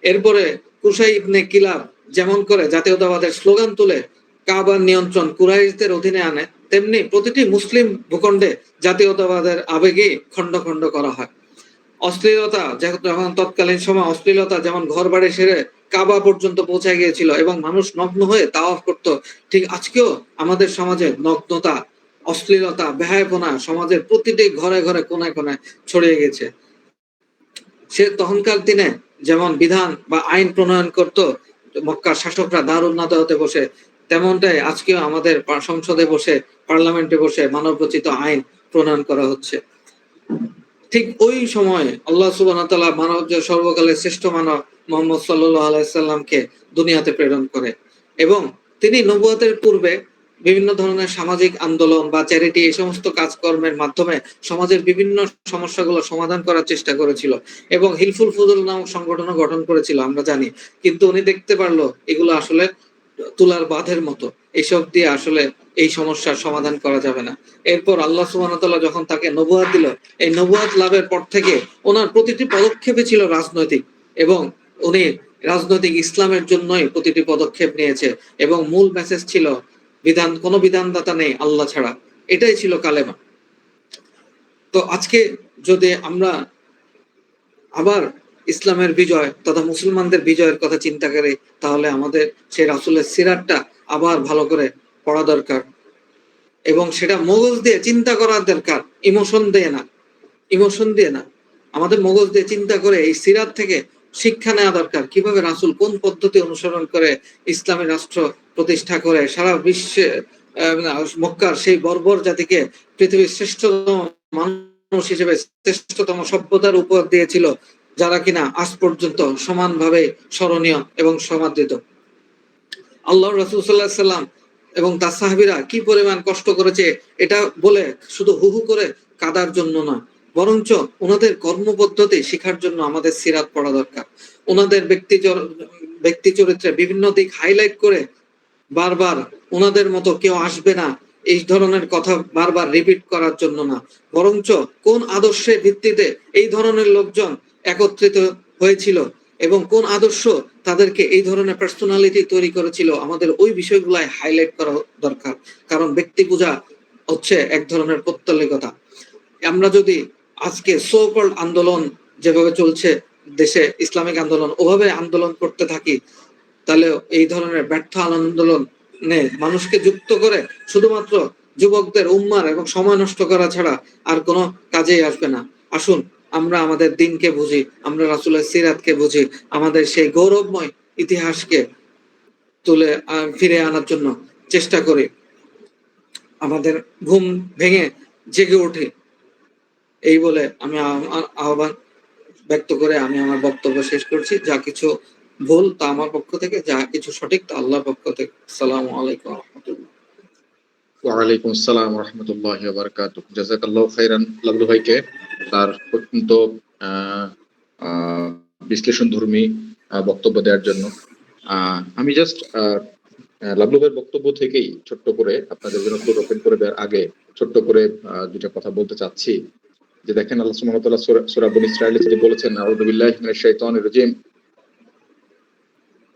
[SPEAKER 2] এরপরে কুসাই ইবনে কিলাব যেমন করে জাতীয়তাবাদের স্লোগান তুলে কাবার নিয়ন্ত্রণ কুরাইশদের অধীনে আনে, তেমনি প্রতিটি মুসলিম ভূখণ্ডে জাতীয়তাবাদের আবেগে খণ্ড খণ্ড করা হয়। অশ্লীলতা যখন তৎকালীন সময় অশ্লীলতা যেমন ঘর বাড়ি সেরে কাবা পর্যন্ত পৌঁছে গিয়েছিল এবং মানুষ নগ্ন হয়ে তাওয়াফ করত, ঠিক আজকেও আমাদের সমাজে নগ্নতা, অশ্লীলতা, বেহায়াপনা সমাজের প্রতিটি ঘরে ঘরে কোনায় কোনায় ছড়িয়ে গেছে। সে তখনকার দিনে যেমন বিধান বা আইন প্রণয়ন করত মক্কার শাসকরা দারুন নাদাওয়াতে বসে, তেমনটাই আজকেও আমাদের সংসদে বসে, পার্লামেন্টে বসে মানবরচিত আইন প্রণয়ন করা হচ্ছে। ঠিক ওই সময়ে আল্লাহ সুবহানাহু ওয়া তাআলা মানব যে সর্বকালের শ্রেষ্ঠ মানব মুহাম্মদ সাল্লাল্লাহু আলাইহি সাল্লামকে দুনিয়াতে প্রেরণ করে এবং তিনি নবুয়তের পূর্বে বিভিন্ন ধরনের সামাজিক আন্দোলন বা চ্যারিটি, এই সমস্ত কাজকর্মের মাধ্যমে সমাজের বিভিন্ন সমস্যাগুলো সমাধান করার চেষ্টা করেছিল এবং হিলফুল ফুজুল নামক সংগঠনও গঠন করেছিল, আমরা জানি। কিন্তু উনি দেখতে পারলো এগুলো আসলে তুলার বাঁধের মতো, এইসব দিয়ে আসলে এই সমস্যার সমাধান করা যাবে না। এরপর আল্লাহ সুবহানাহু ওয়া তাআলা যখন তাকে নবুয়ত দিল, এই নবুয়ত লাভের পর থেকে ওনার প্রতিটি পদক্ষেপে ছিল রাজনৈতিক, এবং উনি রাজনৈতিক ইসলামের জন্যই প্রতিটি পদক্ষেপ নিয়েছে এবং মূল মেসেজ ছিল কোনো বিধানদাতা নেই আল্লাহ ছাড়া, এটাই ছিল কালেমা। তো আজকে যদি আমরা আবার ইসলামের বিজয় তথা মুসলমানদের বিজয়ের কথা চিন্তা করি, তাহলে আমাদের সেই রাসূলের সিরাতটা আবার ভালো করে পড়া দরকার এবং সেটা মগজ দিয়ে চিন্তা করার দরকার, ইমোশন দিয়ে না, আমাদের মগজ দিয়ে চিন্তা করে এই সিরাত থেকে শিক্ষা নেওয়া দরকার, কিভাবে রাসূল কোন পদ্ধতি অনুসরণ করে ইসলামী রাষ্ট্র প্রতিষ্ঠা করে সারা বিশ্বে মক্কার সেই বর্বর জাতিকে পৃথিবীর শ্রেষ্ঠতম মানুষ হিসেবে শ্রেষ্ঠতম সভ্যতার উপর দিয়েছিল, যারা কিনা আজ পর্যন্ত সমানভাবে স্মরণীয় এবং সমাদৃত। আল্লাহ রাসূল সাল্লাল্লাহু আলাইহি সাল্লাম এবং তার সাহাবীরা কি পরিমাণ কষ্ট করেছে এটা বলে শুধু হুহু করে কাদার জন্য না, বরঞ্চ ওনাদের কর্মপদ্ধতি শেখার জন্য আমাদের সিরাত পড়া দরকার। ওনাদের ব্যক্তি চরিত্রে বিভিন্ন দিক হাইলাইট করে বারবার ওনাদের মতো কেউ আসবে না, এই ধরনের কথা বারবার রিপিট করার জন্য না, বরঞ্চ কোন আদর্শের ভিত্তিতে এই ধরনের লোকজন একত্রিত হয়েছিল এবং কোন আদর্শ তাদেরকে এই ধরনের পার্সোনালিটি তৈরি করেছিল, আমাদের ওই বিষয়গুলাই হাইলাইট করা দরকার। কারণ ব্যক্তি পূজা হচ্ছে এক ধরনের পৌত্তলিকতা। আমরা যদি আজকে সো কল্ড আন্দোলন যেভাবে চলছে দেশে, ইসলামিক আন্দোলন, ওভাবে আন্দোলন করতে থাকি, তাহলে এই ধরনের ব্যর্থ আন্দোলনে মানুষকে যুক্ত করে শুধুমাত্র যুবকদের উম্মার এবং সময় নষ্ট করা ছাড়া আর কোনো কাজেই আসবে না। আসুন আমরা আমাদের দিনকে বুঝি, আমরা রাসূলের সিরাতকে বুঝি, আমাদের সেই গৌরবময় ইতিহাসকে তুলে ফিরে আনার জন্য চেষ্টা করি, আমাদের ঘুম ভেঙে জেগে উঠি। এই বলে আমি আহ্বান ব্যক্ত করে আমি আমার বক্তব্য শেষ করছি। যা কিছু ভুল তা আমার পক্ষ থেকে, যা কিছু সঠিক তা আল্লাহর পক্ষ থেকে। আসসালামু আলাইকুম ওয়া রাহমাতুল্লাহ।
[SPEAKER 1] ওয়ালাইকুম আসসালাম রহমতুল্লাহ বারাকাতুহ। জাযাকাল্লাহু খাইরান লাবলু ভাইকে তার অত্যন্ত বিশ্লেষণধর্মী বক্তব্য দেওয়ার জন্য। আমি জাস্ট লাবলু ভাইয়ের বক্তব্য থেকেই ছোট্ট করে আপনাদের জন্য ফ্লোর ওপেন করে দেওয়ার আগে ছোট্ট করে দুটা কথা বলতে চাচ্ছি। যে দেখেন, আল্লাহ সুবহানাহু ওয়া তাআলা সূরা বনী ইসরাঈলে যেটা বলেছেন, আউযু বিল্লাহি মিনাশ শাইতানির রাজীম,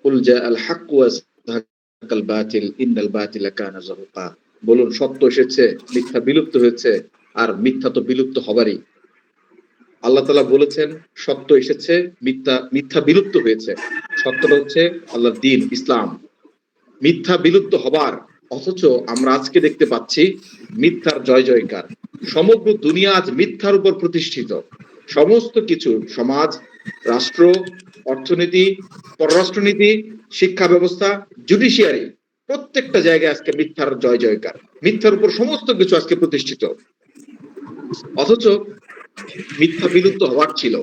[SPEAKER 1] কুল জাআল হাক্কু ওয়া যাহাকাল বাতিল ইন্নাল বাতিলা কানা যাহুকা। বলুন, সত্য এসেছে, মিথ্যা বিলুপ্ত হয়েছে, আর মিথ্যা তো বিলুপ্ত হবারই। আল্লাহ তাআলা বলেছেন সত্য এসেছে, মিথ্যা বিলুপ্ত হয়েছে। সত্যটা হচ্ছে আল্লাহর দ্বীন ইসলাম, মিথ্যা বিলুপ্ত হবার। অথচ আমরা আজকে দেখতে পাচ্ছি মিথ্যার জয় জয়কার। সমগ্র দুনিয়া আজ মিথ্যার উপর প্রতিষ্ঠিত। সমস্ত কিছু, সমাজ, রাষ্ট্র, অর্থনীতি, পররাষ্ট্রনীতি, শিক্ষা ব্যবস্থা, জুডিশিয়ারি, প্রত্যেকটা জায়গায় আজকে মিথ্যার জয় জয়কার। মিথ্যার উপর সমস্ত কিছু আজকে প্রতিষ্ঠিত। অথচ মিথ্যা বিলুপ্ত হওয়ার ছিল।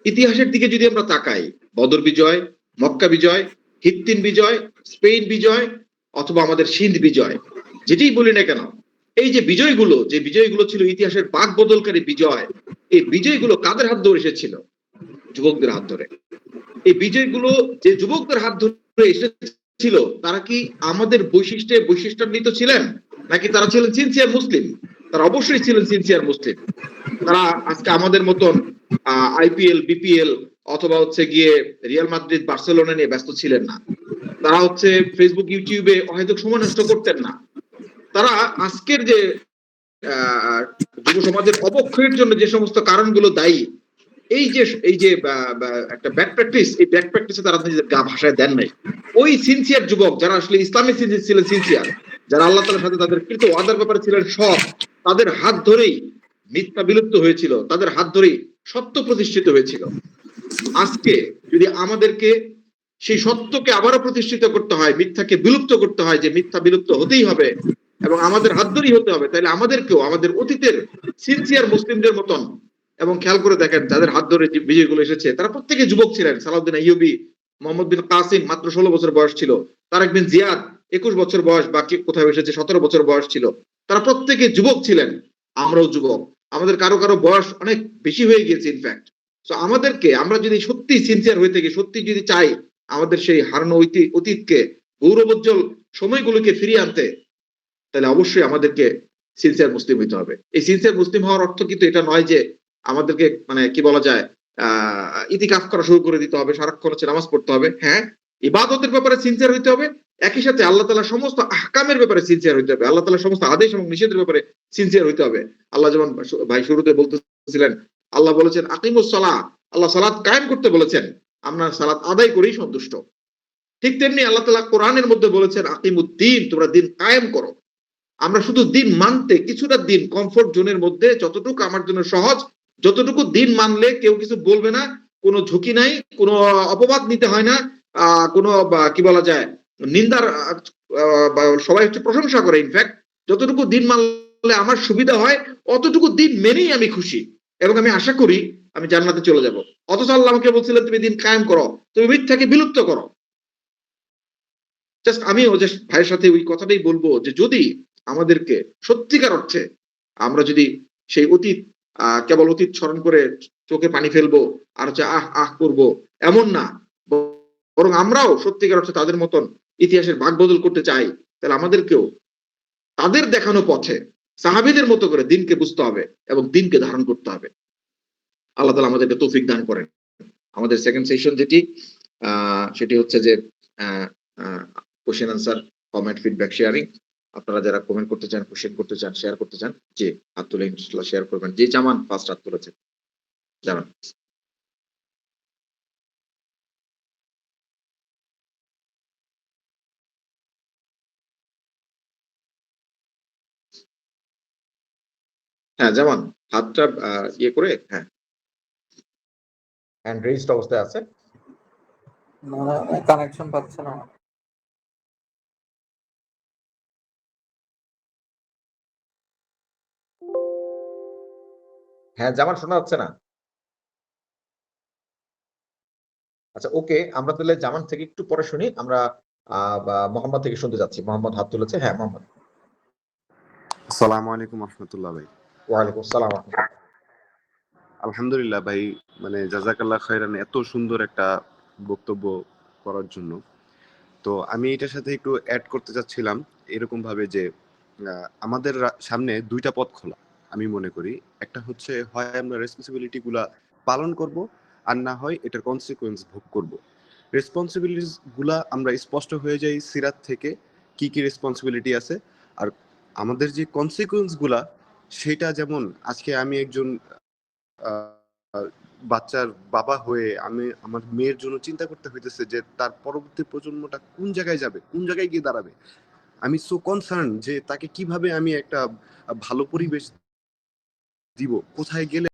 [SPEAKER 1] ইতিহাসের দিকে যদি আমরা তাকাই, বদর বিজয়, মক্কা বিজয়, হিত্তিন বিজয়, স্পেন বিজয়, অথবা আমাদের সিন্ধ বিজয়, যেটাই বলি না কেন, এই যে বিজয়গুলো ছিল ইতিহাসের বাক বদলকারী বিজয়। এই বিজয়গুলো কাদের হাত ধরে এসেছিল? যুবকদের হাত ধরে। এই বিজয়গুলো যে যুবকদের হাত ধরে এসেছিল, তারা কি আমাদের বৈশিষ্ট্যান্বিত ছিলেন, নাকি তারা ছিলেন সিনসিয়ার মুসলিম? তারা অবশ্যই ছিলেন সিনসিয়ার মুসলিম। তারা আজকে আমাদের মতন আইপিএল, বিপিএল অথবা হচ্ছে গিয়ে রিয়াল মাদ্রিদ, বার্সেলোনা নিয়ে ব্যস্ত ছিলেন না। তারা হচ্ছে ফেসবুক, ইউটিউবে অহেতুক সময় নষ্ট করতেন না। তারা আজকের যে যুব সমাজের অবক্ষয়ের জন্য যে সমস্ত কারণগুলো দায়ী, এই যে একটা ব্যাড প্র্যাকটিস, এই ব্যাড প্র্যাকটিসে তারা নিজেদের গা ভাষায় দেন নাই। ওই সিনসিয়ার যুবক যারা আসলে ইসলামী ছিলেন সিনসিয়ার, যারা আল্লাহ তাআলার সাথে তাদের কৃত ওয়াদার ব্যাপারে ছিলেন সৎ, তাদের হাত ধরেই মিথ্যা বিলুপ্ত হয়েছিল, তাদের হাত ধরেই সত্য প্রতিষ্ঠিত হয়েছিল। আজকে যদি আমাদেরকে সেই সত্যকে আবারও প্রতিষ্ঠিত করতে হয়, মিথ্যাকে বিলুপ্ত করতে হয়, যে মিথ্যা বিলুপ্ত হতেই হবে এবং আমাদের হাত ধরেই হতে হবে, তাহলে আমাদেরকেও আমাদের অতীতের সিনসিয়ার মুসলিমদের মতন, এবং খেয়াল করে দেখেন যাদের হাত ধরে যে বিজয়গুলো এসেছে তারা প্রত্যেকে যুবক ছিলেন। সালাউদ্দিন আইয়ুবী, মোহাম্মদ বিন কাসিম মাত্র 16 বছর বয়স ছিল, তারেক বিন জিয়াদ 21 বছর বয়স, বাকি কোথায় এসেছে 17 বছর বয়স ছিল। তারা প্রত্যেকে যুবক ছিলেন। আমরাও যুবক, আমাদের কারো কারো বয়স অনেক বেশি হয়ে গিয়েছে ইনফ্যাক্ট। তো আমাদেরকে, আমরা যদি সত্যি সিনসিয়ার হয়ে থেকে সত্যি যদি চাই আমাদের সেই হারানো অতীতকে, গৌরবোজ্জ্বল সময়গুলোকে ফিরিয়ে আনতে, তাহলে অবশ্যই আমাদেরকে সিনসিয়ার মুসলিম হইতে হবে। এই সিনসিয়ার মুসলিম হওয়ার অর্থ কিন্তু এটা নয় যে আমাদেরকে মানে কি বলা যায় ইতিকাফ করা শুরু করে দিতে হবে, সারাক্ষণ হচ্ছে নামাজ পড়তে হবে। হ্যাঁ, ইবাদতের ব্যাপারে সিনসিয়ার হইতে হবে, একই সাথে আল্লাহ তাআলার সমস্ত আহকামের ব্যাপারে সিনসিয়ার হইতে হবে, আল্লাহ তাআলার সমস্ত আদেশ এবং নিষেধের ব্যাপারে সিনসিয়ার হইতে হবে। আল্লাহ যেমন ভাই শুরুতে বলতেছিলেন, আল্লাহ বলেছেন আকিমুস সালাহ, আল্লাহ সালাত কায়েম করতে বলেছেন, আমরা সালাত আদায় করেই সন্তুষ্ট। ঠিক তেমনি আল্লাহ তাআলা কোরআনের মধ্যে বলেছেন আকিমুদ্দিন, তোমরা দিন কায়েম করো। আমরা শুধু দিন মানতে, কিছুটা দিন কমফোর্ট জোনের মধ্যে, যতটুকু আমার জন্য সহজ, যতটুকু দিন মানলে কেউ কিছু বলবে না, কোনো ঝুঁকি নাই, কোনো অপবাদ নিতে হয় না, কোনো কি বলা যায় নিন্দার, সবাই হচ্ছে প্রশংসা করে। ইনফ্যাক্ট যতটুকু দিন মানলে আমার সুবিধা হয়, অতটুকু দিন মেনেই আমি খুশি এবং আমি আশা করি আমি জান্নাতে চলে যাব। অথচ আল্লাহ আমাকে বলছিলেন তুমি দিন কায়েম করো, তুমি মিথ্যাকে বিলুপ্ত করো। জাস্ট আমিও জাস্ট ভাইয়ের সাথে ওই কথাটাই বলবো যে যদি আমাদেরকে সত্যিকার অর্থে আমরা যদি সেই অতীত কেবল অতীত স্মরণ করে চোখে পানি ফেলবো আর হচ্ছে আহ আহ করবো, এমন না, বরং আমরাও সত্যিকার অর্থে তাদের মতন ইতিহাসের ভাগ বদল করতে চাই, তাহলে আমাদেরকেও তাদের দেখানো পথে সাহাবীদের মতো করে দিনকে বুঝতে হবে এবং দিনকে ধারণ করতে হবে। আল্লাহ তাআলা আমাদেরকে তৌফিক দান করেন। আমাদের সেকেন্ড সেশন যেটি সেটি হচ্ছে যে question answer, comment, feedback, sharing. আপনারা যারা কমেন্ট করতে চান, কোশ্চেন করতে চান, শেয়ার করতে চান, জি হাত তুলে ইনশাআল্লাহ শেয়ার করবেন। যে জামান ফার্স্ট হাত তুলেছেন জামান। হ্যাঁ জামান, হাতটা ইয়ে করে, হ্যাঁ হ্যান্ড রেইজড অবস্থায় আছে।
[SPEAKER 2] কানেকশন পাচ্ছে না।
[SPEAKER 1] হ্যাঁ জামান, শোনা যাচ্ছে না? আচ্ছা ওকে, আমরা তাহলে জামান থেকে একটু পরে শুনি। আমরা মোহাম্মদ থেকে শুনতে যাচ্ছি। মোহাম্মদ হাত তুলেছে। হ্যাঁ মোহাম্মদ।
[SPEAKER 3] আসসালামু আলাইকুম রহমতুল্লাহ ভাই।
[SPEAKER 1] ওয়ালাইকুম আসসালাম।
[SPEAKER 3] আলহামদুলিল্লাহ ভাই, মানে জাযাকাল্লাহ খাইরান এত সুন্দর একটা বক্তব্য করার জন্য। তো আমি এটার সাথে একটু অ্যাড করতে চাচ্ছিলাম এরকম ভাবে যে আমাদের সামনে দুইটা পথ খোলা আমি মনে করি। একটা হচ্ছে হয় আমরা রেসপন্সিবিলিটি গুলা পালন করব, আর না হয় এটার কনসিকুয়েন্স ভোগ করব। রেসপন্সিবিলিটিস গুলা আমরা স্পষ্ট হয়ে যাই সিরাত থেকে কি কি রেসপন্সিবিলিটি আছে, আর আমাদের যে কনসিকুয়েন্স গুলা সেটা যেমন আজকে আমি একজন বাচ্চার বাবা হয়ে আমি আমার মেয়ের জন্য চিন্তা করতে হইতেছে যে তার পরবর্তী প্রজন্মটা কোন জায়গায় যাবে, কোন জায়গায় গিয়ে দাঁড়াবে। আমি সো কনসার্ন যে তাকে কিভাবে আমি একটা ভালো পরিবেশ দিব, কোথায় গেলে